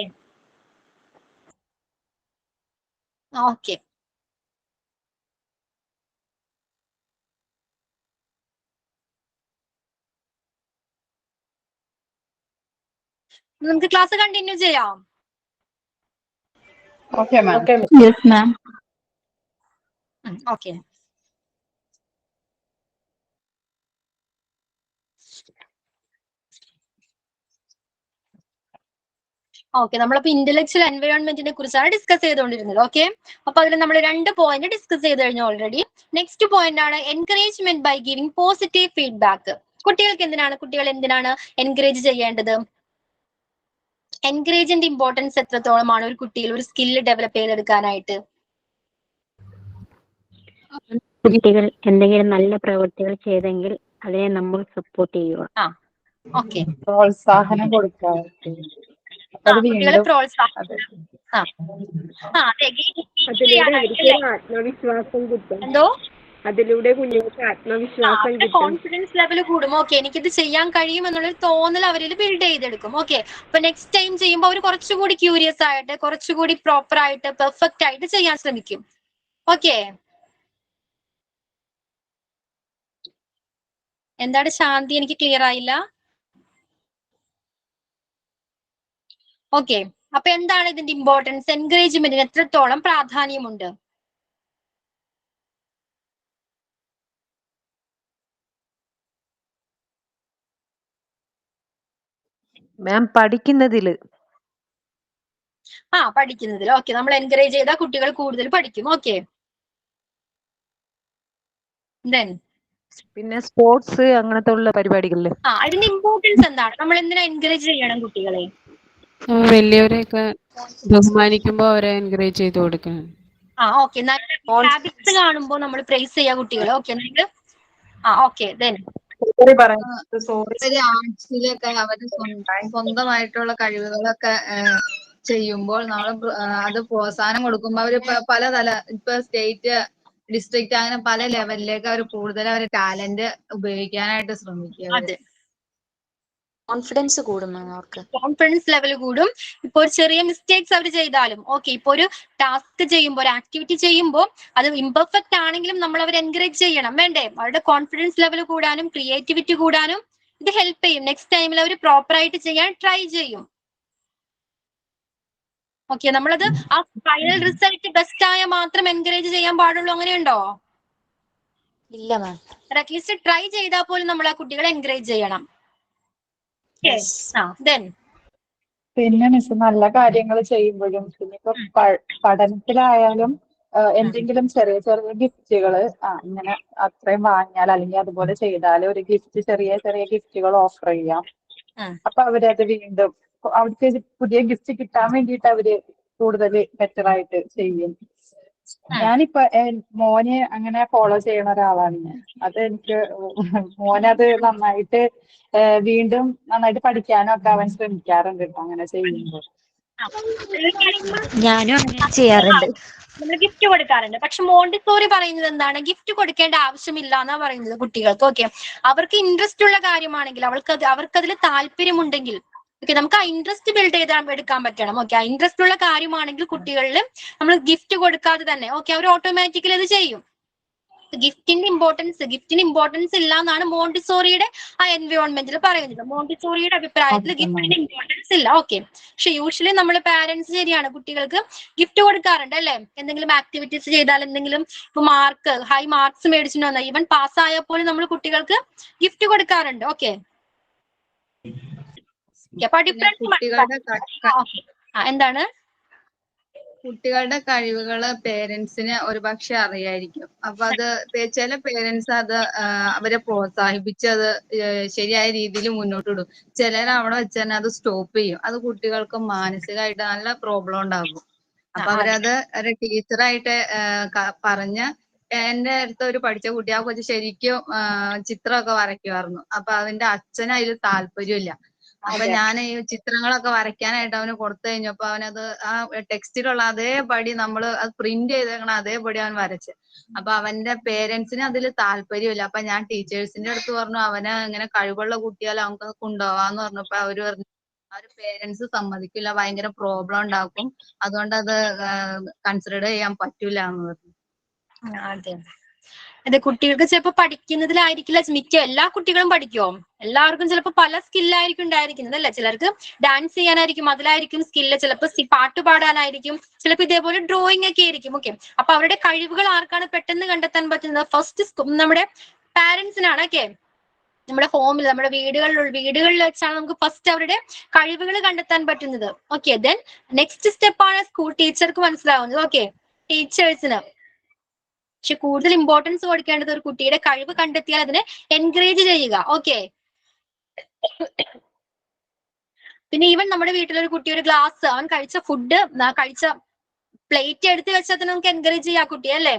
നമുക്ക് ക്ലാസ് കണ്ടിന്യൂ ചെയ്യാം. Okay ma'am. Yes ma'am. Okay. നമ്മളിപ്പോ ഇന്റലക്ച്വൽ എൻവയോൺമെന്റിനെ കുറിച്ചാണ് ഡിസ്കസ് ചെയ്തുകൊണ്ടിരുന്നത്. ഓക്കെ, അപ്പൊ അതിൽ നമ്മൾ 2 പോയിന്റ് ഡിസ്കസ് ചെയ്ത് കഴിഞ്ഞു ഓൾറെഡി. നെക്സ്റ്റ് പോയിന്റ് ആണ് encouragement by giving positive feedback. കുട്ടികൾ എന്തിനാണ് എൻകറേജ് ചെയ്യേണ്ടത്? എൻകറേജിന്റെ ഇമ്പോർട്ടൻസ് എത്രത്തോളമാണ് ഒരു കുട്ടിയിൽ ഒരു സ്കില്ല് ഡെവലപ്പ് ചെയ്തെടുക്കാനായിട്ട്? കുട്ടികൾ എന്തെങ്കിലും നല്ല പ്രവൃത്തികൾ ചെയ്തെങ്കിൽ അതിനെ നമ്മൾ സപ്പോർട്ട് ചെയ്യുക. ഓക്കെ, പ്രോത്സാഹനം കൊടുക്കുക. കുട്ടികളെ പ്രോത്സാഹിപ്പിക്കുക. ആത്മവിശ്വാസം കിട്ടും. എന്തോ? അതിലൂടെ കുഞ്ഞുങ്ങൾക്ക് ആത്മവിശ്വാസം കിട്ടും. കോൺഫിഡൻസ് ലെവൽ കൂടും. ഓക്കെ, എനിക്കിത് ചെയ്യാൻ കഴിയും എന്നുള്ളൊരു തോന്നൽ അവരിൽ ബിൽഡ് ചെയ്തെടുക്കും. ഓക്കെ, അപ്പൊ നെക്സ്റ്റ് ടൈം ചെയ്യുമ്പോൾ അവർ കുറച്ചുകൂടി ക്യൂരിയസ് ആയിട്ട്, കുറച്ചുകൂടി പ്രോപ്പർ ആയിട്ട്, പെർഫെക്റ്റ് ആയിട്ട് ചെയ്യാൻ ശ്രമിക്കും. ഓക്കെ, എന്താണ് ശാന്തി? എനിക്ക് ക്ലിയർ ആയില്ല. ഓക്കെ, അപ്പൊ എന്താണ് ഇതിന്റെ ഇമ്പോർട്ടൻസ്? എൻകറേജ്മെന്റിന് എത്രത്തോളം പ്രാധാന്യമുണ്ട്? മാം പഠിക്കുന്നതില്. പഠിക്കുന്നതിൽ. ഓക്കെ, നമ്മൾ എൻകറേജ് ചെയ്താൽ കുട്ടികൾ കൂടുതൽ പഠിക്കും. ഓക്കെ, പിന്നെ സ്പോർട്സ് അങ്ങനത്തെ ഉള്ള പരിപാടികളില്. അതിന്റെ ഇമ്പോർട്ടൻസ് എന്താണ്? നമ്മൾ എന്തിനാ എൻകറേജ് ചെയ്യണം കുട്ടികളെ? വലിയവരെയൊക്കെ ബഹുമാനിക്കുമ്പോ അവരെ എൻകറേജ് ചെയ്ത് കൊടുക്കണം. ഓക്കെ, നല്ല ഹാബിറ്റ്സ് കാണുമ്പോൾ നമ്മൾ പ്രൈസ് ചെയ്യാ കുട്ടികളെ. ഓക്കെ, ഓക്കെ ആർട്സിലൊക്കെ അവര് സ്വന്തമായിട്ടുള്ള കഴിവുകളൊക്കെ ചെയ്യുമ്പോൾ നമ്മൾ അത് പ്രോത്സാഹനം കൊടുക്കുമ്പോൾ അവര് പലതല ഇപ്പൊ സ്റ്റേറ്റ്, ഡിസ്ട്രിക്ട് അങ്ങനെ പല ലെവലിലേക്ക് അവർ കൂടുതൽ അവര് ടാലന്റ് ഉപയോഗിക്കാനായിട്ട് ശ്രമിക്കുക. അതെ, കോൺഫിഡൻസ് കൂടും അവർക്ക്. കോൺഫിഡൻസ് ലെവൽ കൂടും. ഇപ്പൊ ഒരു ചെറിയ മിസ്റ്റേക്സ് അവർ ചെയ്താലും ഓക്കെ, ഇപ്പൊ ഒരു ടാസ്ക് ചെയ്യുമ്പോൾ, ഒരു ആക്ടിവിറ്റി ചെയ്യുമ്പോൾ അത് ഇംപെർഫെക്റ്റ് ആണെങ്കിലും നമ്മൾ അവരെ എൻകറേജ് ചെയ്യണം, വേണ്ടേ? അവരുടെ കോൺഫിഡൻസ് ലെവൽ കൂടാനും ക്രിയേറ്റിവിറ്റി കൂടാനും ഇത് ഹെൽപ്പ് ചെയ്യും. നെക്സ്റ്റ് ടൈമിൽ അവർ പ്രോപ്പർ ആയിട്ട് ചെയ്യാൻ ട്രൈ ചെയ്യും. ഓക്കെ, നമ്മളത് ആ ഫൈനൽ റിസൾട്ട് ബെസ്റ്റ് ആയ മാത്രം എൻകറേജ് ചെയ്യാൻ പാടുള്ളൂ, അങ്ങനെയുണ്ടോ? ഇല്ല മാം. അറ്റ്ലീസ്റ്റ് ട്രൈ ചെയ്താൽ പോലും നമ്മൾ ആ കുട്ടികളെ എൻകറേജ് ചെയ്യണം. പിന്നെ മിസ് നല്ല കാര്യങ്ങൾ ചെയ്യുമ്പോഴും പിന്നെ ഇപ്പൊ പഠനത്തിലായാലും എന്തെങ്കിലും ചെറിയ ചെറിയ ഗിഫ്റ്റുകള് ഇങ്ങനെ അത്രയും വാങ്ങിയാൽ അല്ലെങ്കിൽ അതുപോലെ ചെയ്താൽ ഒരു ഗിഫ്റ്റ്, ചെറിയ ചെറിയ ഗിഫ്റ്റുകൾ ഓഫർ ചെയ്യാം. അപ്പൊ അവരത് വീണ്ടും അവർക്ക് പുതിയ ഗിഫ്റ്റ് കിട്ടാൻ വേണ്ടിയിട്ട് അവര് കൂടുതൽ ബെറ്റർ ആയിട്ട് ചെയ്യും. ഞാനിപ്പോ മോനെ അങ്ങനെ ഫോളോ ചെയ്യുന്ന ഒരാളാണ് ഞാൻ. അത് എനിക്ക് മോനത് നന്നായിട്ട് വീണ്ടും നന്നായിട്ട് പഠിക്കാനും ഒക്കെ അവൻ ശ്രമിക്കാറുണ്ട് കേട്ടോ അങ്ങനെ ചെയ്യുമ്പോൾ. ഞാനും അങ്ങനെ ചെയ്യാറുണ്ട്. നമ്മൾ ഗിഫ്റ്റ് കൊടുക്കാറുണ്ട്. പക്ഷെ മോണ്ടിസോറി പറയുന്നത് എന്താണ്? ഗിഫ്റ്റ് കൊടുക്കേണ്ട ആവശ്യമില്ല എന്നാ പറയുന്നത് കുട്ടികൾക്ക്. ഓക്കെ, അവർക്ക് ഇൻട്രസ്റ്റ് ഉള്ള കാര്യമാണെങ്കിൽ, അവർക്കതിൽ താല്പര്യമുണ്ടെങ്കിൽ ഓക്കെ, നമുക്ക് ആ ഇൻട്രസ്റ്റ് ബിൽഡ് എടുക്കാൻ പറ്റണം. ഓക്കെ, ആ ഇൻട്രസ്റ്റ് ഉള്ള കാര്യമാണെങ്കിൽ കുട്ടികളിൽ നമ്മൾ ഗിഫ്റ്റ് കൊടുക്കാതെ തന്നെ ഓക്കെ അവർ ഓട്ടോമാറ്റിക്കലി അത് ചെയ്യും. ഗിഫ്റ്റിന് ഇമ്പോർട്ടൻസ് ഇല്ല എന്നാണ് മോണ്ടിസോറിയുടെ ആ എൻവയോൺമെന്റിൽ പറയുന്നത്. മോണ്ടിസോറിയുടെ അഭിപ്രായത്തിൽ ഗിഫ്റ്റിന് ഇമ്പോർട്ടൻസ് ഇല്ല. ഓക്കെ, പക്ഷെ യൂഷ്വലി നമ്മൾ പാരന്റ്സ് ശരിയാണ് കുട്ടികൾക്ക് ഗിഫ്റ്റ് കൊടുക്കാറുണ്ട് അല്ലെ? എന്തെങ്കിലും ആക്ടിവിറ്റീസ് ചെയ്താൽ, എന്തെങ്കിലും ഇപ്പൊ ഹൈ മാർക്സ് മേടിച്ചിട്ട് വന്നാൽ, ഈവൻ പാസ്സായാൽ പോലും നമ്മൾ കുട്ടികൾക്ക് ഗിഫ്റ്റ് കൊടുക്കാറുണ്ട്. ഓക്കെ, എന്താണ്? കുട്ടികളുടെ കഴിവുകള് പേരൻസിന് ഒരുപക്ഷെ അറിയായിരിക്കും. അപ്പൊ അത് ചില പേരൻസ് അത് അവരെ പ്രോത്സാഹിപ്പിച്ച് അത് ശരിയായ രീതിയിൽ മുന്നോട്ട് വിടും. ചിലർ അവിടെ വെച്ച് തന്നെ അത് സ്റ്റോപ്പ് ചെയ്യും. അത് കുട്ടികൾക്ക് മാനസികമായിട്ട് നല്ല പ്രോബ്ലം ഉണ്ടാകും. അപ്പൊ അവരത് ഒരു ടീച്ചറായിട്ട് പറഞ്ഞ്, എന്റെ അടുത്ത് ഒരു പഠിച്ച കുട്ടി, ആ കൊച്ചു ശരിക്കും ചിത്രമൊക്കെ വരയ്ക്കുമായിരുന്നു. അപ്പൊ അതിന്റെ അച്ഛന് അതിൽ താല്പര്യമില്ല. അപ്പൊ ഞാൻ ഈ ചിത്രങ്ങളൊക്കെ വരയ്ക്കാനായിട്ട് അവന് കൊടുത്തു കഴിഞ്ഞപ്പോ അവനത് ആ ടെക്സ്റ്റിലുള്ള അതേപടി നമ്മൾ അത് പ്രിന്റ് ചെയ്തേക്കണ അതേപടി അവൻ വരച്ച്. അപ്പൊ അവന്റെ പേരൻസിന് അതിൽ താല്പര്യമില്ല. അപ്പൊ ഞാൻ ടീച്ചേഴ്സിന്റെ അടുത്ത് പറഞ്ഞു, അവന് ഇങ്ങനെ കഴിവുള്ള കുട്ടിയാൽ അവർക്ക് കൊണ്ടുപോവാന്ന് പറഞ്ഞപ്പോ അവര് പറഞ്ഞു പേരൻസ് സമ്മതിക്കില്ല, ഭയങ്കര പ്രോബ്ലം ഉണ്ടാക്കും, അതുകൊണ്ട് അത് കൺസിഡർ ചെയ്യാൻ പറ്റൂല എന്ന് പറഞ്ഞു. അതെ, കുട്ടികൾക്ക് ചിലപ്പോൾ പഠിക്കുന്നതിലായിരിക്കില്ല മിക്ക എല്ലാ കുട്ടികളും പഠിക്കുമോ? എല്ലാവർക്കും ചിലപ്പോൾ പല സ്കില്ലായിരിക്കും ഉണ്ടായിരിക്കുന്നത് അല്ലെ? ചിലർക്ക് ഡാൻസ് ചെയ്യാനായിരിക്കും, അതിലായിരിക്കും സ്കില്ല്, ചിലപ്പോൾ പാട്ട് പാടാനായിരിക്കും, ചിലപ്പോൾ ഇതേപോലെ ഡ്രോയിങ് ഒക്കെ ആയിരിക്കും. ഓക്കെ, അപ്പൊ അവരുടെ കഴിവുകൾ ആർക്കാണ് പെട്ടെന്ന് കണ്ടെത്താൻ പറ്റുന്നത്? ഫസ്റ്റ് നമ്മുടെ പാരന്റ്സിനാണ്. ഓക്കെ, നമ്മുടെ ഹോമിൽ, നമ്മുടെ വീടുകളിൽ വെച്ചാണ് നമുക്ക് ഫസ്റ്റ് അവരുടെ കഴിവുകൾ കണ്ടെത്താൻ പറ്റുന്നത്. ഓക്കെ, ദെൻ നെക്സ്റ്റ് സ്റ്റെപ്പാണ് സ്കൂൾ ടീച്ചർക്ക് മനസ്സിലാവുന്നത്. ഓക്കെ, ടീച്ചേഴ്സിന് പക്ഷെ കൂടുതൽ ഇമ്പോർട്ടൻസ് കൊടുക്കേണ്ടത് ഒരു കുട്ടിയുടെ കഴിവ് കണ്ടെത്തിയാൽ അതിനെ എൻകറേജ് ചെയ്യുക. ഓക്കെ, പിന്നെ ഈവൻ നമ്മുടെ വീട്ടിലൊരു കുട്ടി ഒരു ഗ്ലാസ്, അവൻ കഴിച്ച ഫുഡ്, കഴിച്ച പ്ലേറ്റ് എടുത്ത് വെച്ചാൽ തന്നെ നമുക്ക് എൻകറേജ് ചെയ്യാം കുട്ടിയെ അല്ലെ?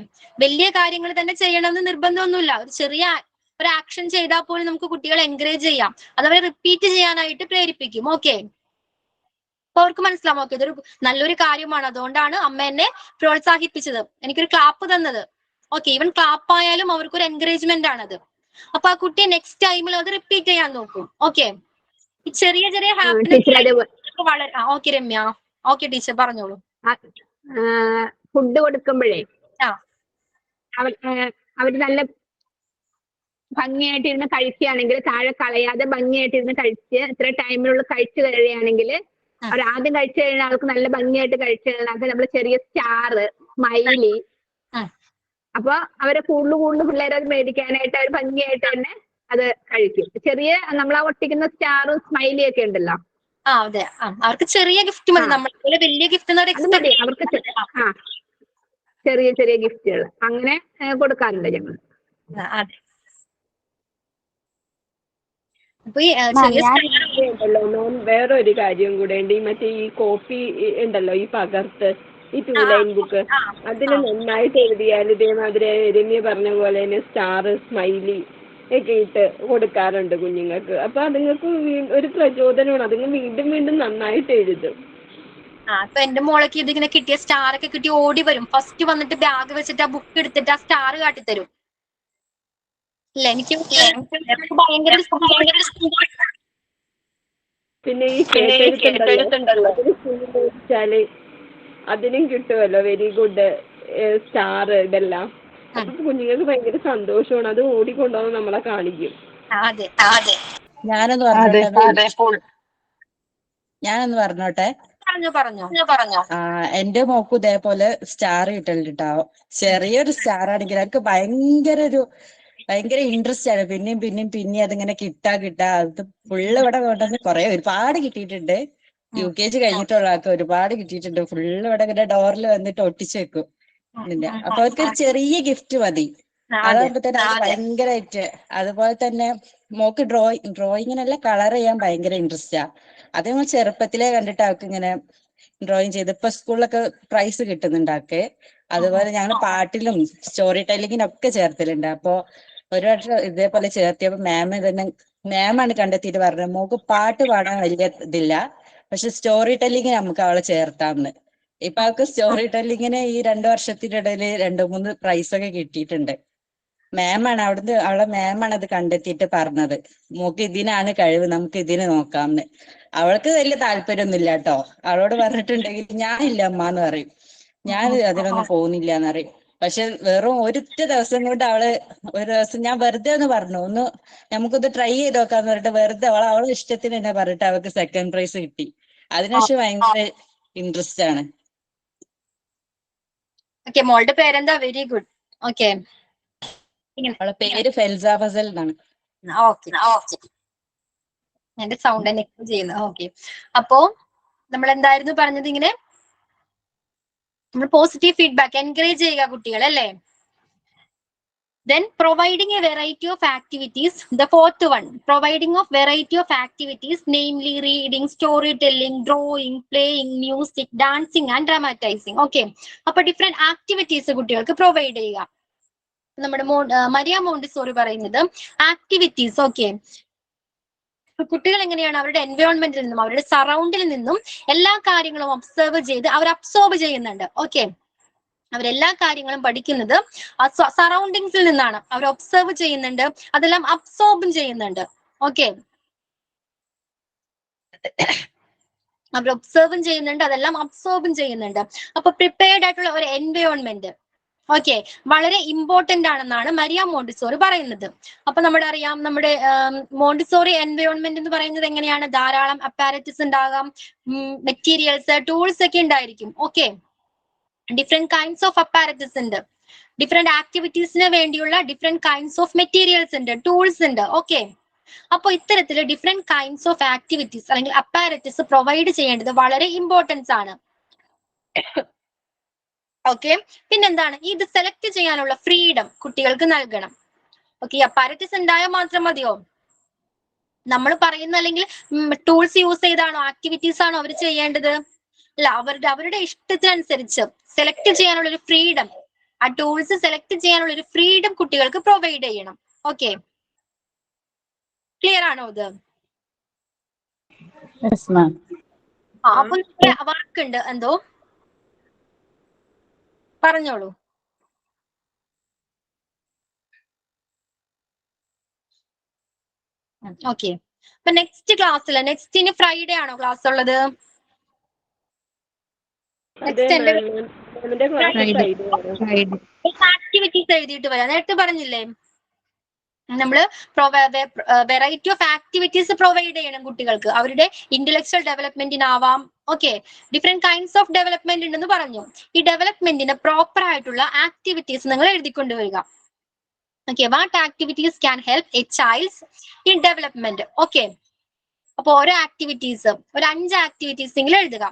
വലിയ കാര്യങ്ങൾ തന്നെ ചെയ്യണമെന്ന് നിർബന്ധമൊന്നുമില്ല. ഒരു ചെറിയ ഒരു ആക്ഷൻ ചെയ്താൽ പോലും നമുക്ക് കുട്ടികളെ എൻകറേജ് ചെയ്യാം. അത് അവരെ റിപ്പീറ്റ് ചെയ്യാനായിട്ട് പ്രേരിപ്പിക്കും. ഓക്കെ, അപ്പൊ അവർക്ക് മനസ്സിലാവും ഓക്കെ ഇതൊരു നല്ലൊരു കാര്യമാണ്, അതുകൊണ്ടാണ് അമ്മ എന്നെ പ്രോത്സാഹിപ്പിച്ചത്, എനിക്കൊരു ക്ലാപ്പ് തന്നത്. ഓക്കെ, ഈവൻ ക്ലാപ്പ് ആയാലും അവർക്കൊരു എൻകറേജ്മെന്റ് ആണത്. അപ്പൊ ആ കുട്ടിയെ നെക്സ്റ്റ് ടൈമിൽ അത് റിപ്പീറ്റ് ചെയ്യാൻ നോക്കും. ഓക്കെ, ഈ ചെറിയ ചെറിയ ഹാപ്പിനെസ് വളരെ. ഓക്കെ രമ്യ, ഓക്കെ ടീച്ചർ പറഞ്ഞോളൂ. ഫുഡ് കൊടുക്കുമ്പോഴേ അവര് നല്ല ഭംഗിയായിട്ടിരുന്ന് കഴിക്കുകയാണെങ്കിൽ, താഴെ കളയാതെ ഭംഗിയായിട്ടിരുന്ന് കഴിച്ച് ഇത്ര ടൈമിനുള്ളിൽ കഴിച്ചു കഴിയുകയാണെങ്കിൽ, അവർ ആദ്യം കഴിച്ചു കഴിഞ്ഞാൽ അവർക്ക് നല്ല ഭംഗിയായിട്ട് കഴിച്ചു കഴിഞ്ഞാൽ നമ്മൾ ചെറിയ സ്റ്റാർ, സ്മൈലി, അപ്പൊ അവരെ കൂടുതൽ പിള്ളേരെ അത് മേടിക്കാനായിട്ട് അവർ ഭംഗിയായിട്ട് തന്നെ അത് കഴിക്കും. ചെറിയ നമ്മളാ ഒട്ടിക്കുന്ന സ്റ്റാറും സ്മൈലി ഒക്കെ ഉണ്ടല്ലോ, അതെ അവർക്ക് ചെറിയ ഗിഫ്റ്റ് മതി. നമ്മളെ വലിയ ഗിഫ്റ്റ് അവർക്ക് ചെറിയ ചെറിയ ഗിഫ്റ്റുകൾ അങ്ങനെ കൊടുക്കാറുണ്ട് ഞങ്ങൾ. അതെ. അപ്പൊ ഈ ചെറിയ വേറെ ഒരു കാര്യം കൂടെ ഉണ്ട്. ഈ മറ്റേ ഈ കോപ്പി ഉണ്ടല്ലോ, ഈ പകർത്ത്, ഈ 2 ലൈൻ ബുക്ക്, അതിൽ നന്നായിട്ട് എഴുതിയാൽ ഇതേമാതിരി രമ്യ പറഞ്ഞ പോലെ തന്നെ സ്റ്റാർ, സ്മൈലി ഒക്കെ ഇട്ട് കൊടുക്കാറുണ്ട് കുഞ്ഞുങ്ങൾക്ക്. അപ്പൊ അതുങ്ങൾക്ക് ഒരു പ്രചോദനമാണ്. അതുങ്ങൾ വീണ്ടും വീണ്ടും നന്നായിട്ട് എഴുതും. അപ്പൊ എന്റെ മോളൊക്കെ ഇതിങ്ങനെ കിട്ടിയ സ്റ്റാർ ഒക്കെ കിട്ടി ഓടി വരും. ഫസ്റ്റ് വന്നിട്ട് ബാഗ് വെച്ചിട്ട് ആ ബുക്ക് എടുത്തിട്ട് ആ സ്റ്റാർ കാട്ടിത്തരും. ഇല്ല എനിക്ക് ഭയങ്കര പിന്നെ ഈ കേട്ടെഴുത്തുണ്ടല്ലോ, അതിനും കിട്ടുമല്ലോ വെരി ഗുഡ് സ്റ്റാർ ഇതെല്ലാം. അപ്പൊ കുഞ്ഞുങ്ങൾക്ക് ഭയങ്കര സന്തോഷമാണ്. അത് ഓടിക്കൊണ്ടുവന്ന് നമ്മളെ കാണിക്കും. ഞാനൊന്ന് പറഞ്ഞോട്ടെ. എന്റെ മോക്കും ഇതേപോലെ സ്റ്റാർ കിട്ടലുണ്ടാവും. ചെറിയൊരു സ്റ്റാർ ആണെങ്കിൽ അവർക്ക് ഭയങ്കര ഇൻട്രസ്റ്റ് ആണ്. പിന്നെയും അതിങ്ങനെ കിട്ടാ അത് ഫുള്ള് ഇവിടെ കൊണ്ടുവന്ന് ഒരുപാട് കിട്ടിയിട്ടുണ്ട്. UKG കഴിഞ്ഞിട്ടുള്ള ആൾക്ക് ഒരുപാട് കിട്ടിയിട്ടുണ്ട്. ഫുള്ള് ഇവിടെ ഇങ്ങനെ ഡോറിൽ വന്നിട്ട് ഒട്ടിച്ചു വെക്കും. അപ്പൊ അവർക്ക് ഒരു ചെറിയ ഗിഫ്റ്റ് മതി. അതാകുമ്പോ തന്നെ അത് ഭയങ്കരമായിട്ട്. അതുപോലെ തന്നെ മോക്ക് ഡ്രോയിങ്ങിനല്ല കളർ ചെയ്യാൻ ഭയങ്കര ഇൻട്രസ്റ്റാ. അത് ഞങ്ങൾ ചെറുപ്പത്തിലേ കണ്ടിട്ട് അവർക്ക് ഇങ്ങനെ ഡ്രോയിങ് ചെയ്ത് ഇപ്പൊ സ്കൂളിലൊക്കെ പ്രൈസ് കിട്ടുന്നുണ്ട് അവർക്ക്. അതുപോലെ ഞങ്ങൾ പാട്ടിലും സ്റ്റോറി ടെല്ലിങ്ങിനൊക്കെ ചേർത്തലുണ്ട്. അപ്പൊ ഒരു വർഷം ഇതേപോലെ ചേർത്തിയപ്പോ മാമാണ് കണ്ടെത്തിയിട്ട് പറഞ്ഞത് മോക്ക് പാട്ട് പാടാൻ വലിയ ഇതില്ല, പക്ഷെ സ്റ്റോറി ടെല്ലിങ്ങിന് നമുക്ക് അവളെ ചേർത്താന്ന്. ഇപ്പൊ അവൾക്ക് സ്റ്റോറി ടെല്ലിങ്ങിന് ഈ 2 വർഷത്തിനിടയിൽ 2-3 പ്രൈസൊക്കെ കിട്ടിയിട്ടുണ്ട്. അവളെ മാമാണ് അത് കണ്ടെത്തിയിട്ട് പറഞ്ഞത് മോക്ക് ഇതിനാണ് കഴിവ്, നമുക്ക് ഇതിന് നോക്കാംന്ന്. അവൾക്ക് വലിയ താല്പര്യമൊന്നുമില്ല കേട്ടോ. അവളോട് പറഞ്ഞിട്ടുണ്ടെങ്കിൽ ഞാനില്ല അമ്മ എന്ന് പറയും, ഞാൻ അതിനൊന്നും പോകുന്നില്ല എന്ന് പറയും. പക്ഷെ വെറും ഒരൊറ്റ ദിവസം കൊണ്ട് ഒരു ദിവസം ഞാൻ വെറുതെ ഒന്ന് പറഞ്ഞു, നമുക്കൊന്ന് ട്രൈ ചെയ്ത് നോക്കാന്ന് പറഞ്ഞിട്ട് വെറുതെ അവളെ ഇഷ്ടത്തിന് തന്നെ പറഞ്ഞിട്ട് അവൾക്ക് 2nd പ്രൈസ് കിട്ടി. അതിനൊക്കെ ഭയങ്കര ഇൻട്രസ്റ്റ് ആണ്. മോളുടെ പേരെന്താ? Very good. ഓക്കെ, അവളെ പേര് ഫെൽസ ഫസൽ എന്നാണ്. എന്റെ സൗണ്ട് തന്നെ ചെയ്യുന്നത്. ഓക്കെ, അപ്പോ നമ്മൾ എന്തായിരുന്നു പറഞ്ഞത്? ഇങ്ങനെ നമ്മൾ പോസിറ്റീവ് ഫീഡ്ബാക്ക് എൻകറേജ് ചെയ്യുക കുട്ടികൾ അല്ലേ? Then providing a variety of activities, the 4th one, providing of variety of activities, namely reading, storytelling, drawing, playing, music, dancing and dramatizing. Okay, അപ്പൊ ഡിഫറെന്റ് ആക്ടിവിറ്റീസ് കുട്ടികൾക്ക് പ്രൊവൈഡ് ചെയ്യുക. നമ്മുടെ മരിയ മോണ്ടിസോറി പറയുന്നത് activities. Okay, കുട്ടികൾ എങ്ങനെയാണ് അവരുടെ എൻവയോൺമെന്റിൽ നിന്നും അവരുടെ സറൗണ്ടിൽ നിന്നും എല്ലാ കാര്യങ്ങളും ഒബ്സർവ് ചെയ്ത് അവർ അബ്സോർബ് ചെയ്യുന്നുണ്ട്. ഓക്കെ, അവരെല്ലാ കാര്യങ്ങളും പഠിക്കുന്നത് സറൗണ്ടിങ്സിൽ നിന്നാണ്. അവർ ഒബ്സർവ് ചെയ്യുന്നുണ്ട്, അതെല്ലാം അബ്സോർബും ചെയ്യുന്നുണ്ട്. ഓക്കെ, അവർ ഒബ്സർവും ചെയ്യുന്നുണ്ട്, അതെല്ലാം അബ്സോർബും ചെയ്യുന്നുണ്ട്. അപ്പൊ പ്രിപ്പയർഡ് ആയിട്ടുള്ള ഒരു എൻവയോൺമെന്റ് ഓക്കെ വളരെ ഇമ്പോർട്ടന്റ് ആണെന്നാണ് മരിയ മോണ്ടിസോറി പറയുന്നത്. അപ്പൊ അറിയാം നമ്മുടെ മോണ്ടിസോറി എൻവയോൺമെന്റ് എന്ന് പറയുന്നത് എങ്ങനെയാണ്? ധാരാളം അപ്പാരറ്റസ് ഉണ്ടാകാം, മെറ്റീരിയൽസ്, ടൂൾസ് ഒക്കെ ഉണ്ടായിരിക്കും. Okay, different kinds of apparatus ഉണ്ട്, ഡിഫറെന്റ് ആക്ടിവിറ്റീസിന് വേണ്ടിയുള്ള ഡിഫറെന്റ് കൈൻഡ്സ് ഓഫ് മെറ്റീരിയൽസ് ഉണ്ട്, ടൂൾസ് ഉണ്ട്. ഓക്കെ, അപ്പൊ ഇത്തരത്തില് ഡിഫറെന്റ് കൈൻഡ്സ് ഓഫ് ആക്ടിവിറ്റീസ് അല്ലെങ്കിൽ അപ്പാരറ്റസ് പ്രൊവൈഡ് ചെയ്യേണ്ടത് വളരെ ഇമ്പോർട്ടൻസ് ആണ്. ഓക്കെ, പിന്നെന്താണ്? ഇത് സെലക്ട് ചെയ്യാനുള്ള ഫ്രീഡം കുട്ടികൾക്ക് നൽകണം. ഓക്കെ, അപ്പാരറ്റസ് ഉണ്ടായാൽ മാത്രം മതിയോ? നമ്മൾ പറയുന്ന അല്ലെങ്കിൽ ടൂൾസ് യൂസ് ചെയ്താണോ ആക്ടിവിറ്റീസ് ആണോ അവർ ചെയ്യേണ്ടത്? അല്ല, അവരുടെ ഇഷ്ടത്തിനനുസരിച്ച് സെലക്ട് ചെയ്യാനുള്ള ഒരു ഫ്രീഡം, ആ ടൂൾസ് സെലക്ട് ചെയ്യാനുള്ള ഒരു ഫ്രീഡം കുട്ടികൾക്ക് പ്രൊവൈഡ് ചെയ്യണം. ഓക്കെ, ക്ലിയർ ആണോ ഇത്? അപ്പൊ വർക്ക് ഉണ്ട്, എന്തോ പറഞ്ഞോളൂ. ഓക്കെ, അപ്പൊ നെക്സ്റ്റ് ക്ലാസ്സിൽ നെക്സ്റ്റ് ഫ്രൈഡേ ആണോ ക്ലാസ് ഉള്ളത്? ആക്ടിവിറ്റീസ് എഴുതിയിട്ട് വരാം. നേരത്തെ പറഞ്ഞില്ലേ നമ്മള് വെറൈറ്റി ഓഫ് ആക്ടിവിറ്റീസ് പ്രൊവൈഡ് ചെയ്യണം കുട്ടികൾക്ക്, അവരുടെ ഇന്റലക്ച്വൽ ഡെവലപ്മെന്റിനാവാം. Okay, different kinds of development ഉണ്ടെന്ന് പറഞ്ഞു. ഈ ഡെവലപ്മെന്റിന് പ്രോപ്പർ ആയിട്ടുള്ള ആക്ടിവിറ്റീസ് നിങ്ങൾ എഴുതിക്കൊണ്ടുവരിക. Okay, what activities can help a child in development? Okay, അപ്പൊ ഓരോ ആക്ടിവിറ്റീസ് ഒരു 5 ആക്ടിവിറ്റീസ് എങ്കിലും എഴുതുക.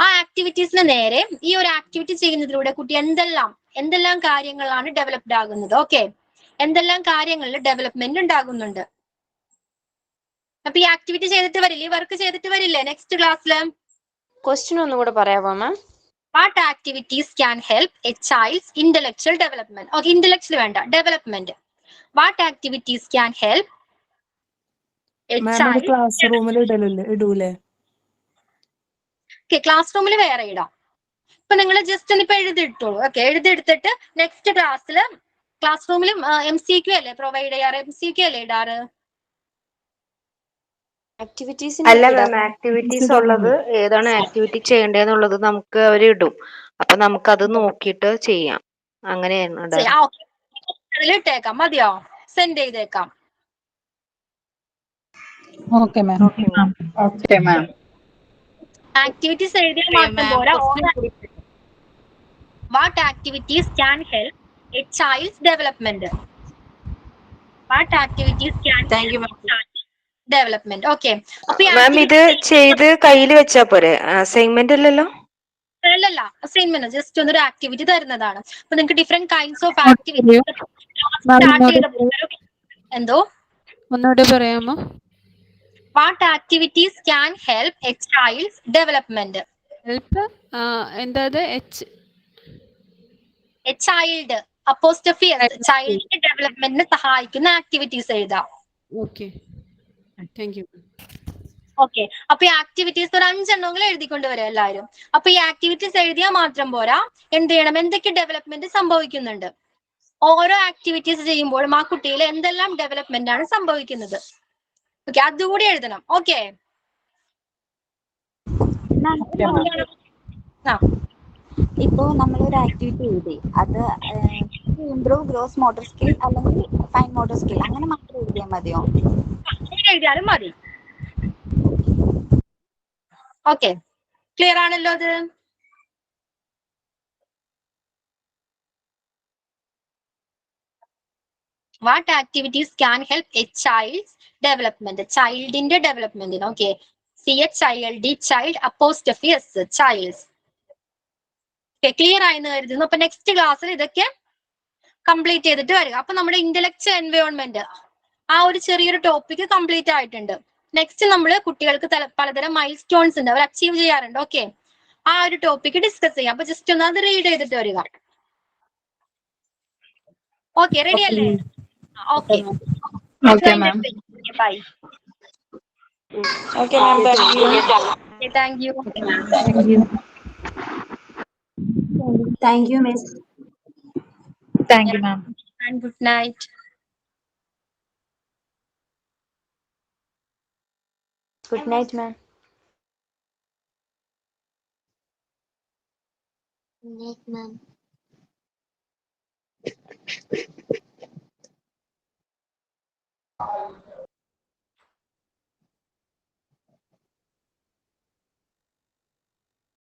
ആ ആക്ടിവിറ്റീസിന് നേരെ ഈ ഒരു ആക്ടിവിറ്റി ചെയ്യുന്നതിലൂടെ കുട്ടി എന്തെല്ലാം കാര്യങ്ങളാണ് ഡെവലപ്ഡ് ആകുന്നത്. ഓക്കെ, എന്തെല്ലാം കാര്യങ്ങളിൽ ഡെവലപ്മെന്റ് ഉണ്ടാകുന്നുണ്ട്. അപ്പൊ ഈ ആക്ടിവിറ്റി ചെയ്തിട്ട് വരില്ലേ, വർക്ക് ചെയ്തിട്ട് വരില്ലേ നെക്സ്റ്റ് ക്ലാസ്സിൽ? ക്വസ്റ്റ്യൻ ഒന്നുകൂടെ പറയാമോ ma'am? What activities can help a child's intellectual development. Okay, intellectual വേണ്ട, development. What activities can help a child class റൂമിൽ ഇടൂലേ? ക്ലാസ് റൂമിൽ വേറെ ഇടാം. ഇപ്പൊ നിങ്ങൾ ജസ്റ്റ് ഒന്ന് ഇപ്പൊ എഴുതിയിട്ടോളൂ. ഓക്കെ, എഴുതിയെടുത്തിട്ട് നെക്സ്റ്റ് ക്ലാസ്സിൽ ക്ലാസ് റൂമിലും MCQ അല്ലേ പ്രൊവൈഡ് ചെയ്യാറ്? MCQ അല്ലേ ഇടാറ്? അല്ല മാം, ആക്ടിവിറ്റീസ് ഉള്ളത് ഏതാണ് ആക്ടിവിറ്റി ചെയ്യേണ്ടതെന്നുള്ളത് നമുക്ക് അവര് ഇടും. അപ്പൊ നമുക്ക് അത് നോക്കിയിട്ട് ചെയ്യാം. അങ്ങനെയാണ് ഇടാറ്. അതിലിട്ടേക്കാം, മതിയോ? സെൻഡ് ചെയ്തേക്കാം. Okay ma'am. Okay ma'am. Activities എഴുതിയാൽ മാത്രം പോരാ. What activities can help a child's development. What activities can development. Okay, അപ്പൊ മാം ഇത് ചെയ്ത് കയ്യിൽ വെച്ചാ പോരെ? അസൈൻമെന്റ് അല്ലല്ലോ? അല്ലല്ല, അസൈൻമെന്റ് ജസ്റ്റ് ഒന്നൊരു ആക്ടിവിറ്റി തരുന്നതാണ്. അപ്പൊ നിങ്ങൾക്ക് different kinds of activity start ചെയ്ത എന്തോ ഒന്നുകൂടെ പറയാമോ? What activities can help a child's development. Help എന്താ? എ ചൈൽഡ് അപ്പോസ്ട്രോഫി എസ്, ചൈൽഡിന്റെ ഡെവലപ്മെന്റിന് സഹായിക്കുന്ന ആക്ടിവിറ്റീസ് എഴുതാം. Okay, thank you. ഓക്കെ, അപ്പൊ ഈ ആക്ടിവിറ്റീസ് ഒരു 5 എണ്ണമെങ്കിലും എഴുതിക്കൊണ്ട് വരാം എല്ലാവരും. അപ്പൊ ഈ ആക്ടിവിറ്റീസ് എഴുതിയാൽ മാത്രം പോരാ, എന്ത് ചെയ്യണം, എന്തൊക്കെ ഡെവലപ്മെന്റ് സംഭവിക്കുന്നുണ്ട്, ഓരോ ആക്ടിവിറ്റീസ് ചെയ്യുമ്പോഴും ആ കുട്ടിയിൽ എന്തെല്ലാം ഡെവലപ്മെന്റ് ആണ് സംഭവിക്കുന്നത്. ഓക്കെ, അതുകൂടി എഴുതണം. ഓക്കെ, ഇപ്പോ നമ്മളൊരു ആക്ടിവിറ്റി എഴുതി, അത് ഇംപ്രൂവ് ഗ്രോസ് മോട്ടോർ സ്കിൽ അല്ലെങ്കിൽ ഫൈൻ മോട്ടോർ സ്കിൽ അങ്ങനെ മാത്രം എഴുതിയാൽ മതിയോ? എഴുതിയാലും മതി. ഓക്കെ, ക്ലിയർ ആണല്ലോ അത്? What activities can help a child's development, ചൈൽഡിന്റെ ഡെവലപ്മെന്റിന്. Okay, CHILD, child apostrophe S, child's. Clear ആയെന്ന് കരുതുന്നു. അപ്പൊ നെക്സ്റ്റ് ക്ലാസ്സിൽ ഇതൊക്കെ കംപ്ലീറ്റ് ചെയ്തിട്ട് വരിക. അപ്പൊ നമ്മുടെ ഇന്റലക്ച്വൽ എൻവയോൺമെന്റ് ആ ഒരു ചെറിയൊരു ടോപ്പിക് കംപ്ലീറ്റ് ആയിട്ടുണ്ട്. നെക്സ്റ്റ് നമ്മൾ കുട്ടികൾക്ക് പലതരം മൈൽ സ്റ്റോൺസ് ഉണ്ട്, അവർ അച്ചീവ് ചെയ്യാറുണ്ട്. ഓക്കെ, ആ ഒരു ടോപ്പിക് ഡിസ്കസ് ചെയ്യാം. അപ്പൊ ജസ്റ്റ് ഒന്ന് അത് റീഡ് ചെയ്തിട്ട് വരിക. ഓക്കെ, റെഡി അല്ലേ? Okay, bye. Okay ma'am, thank you. Thank you, Miss. Thank you, ma'am. And good night. Good night, ma'am. Good night, ma'am.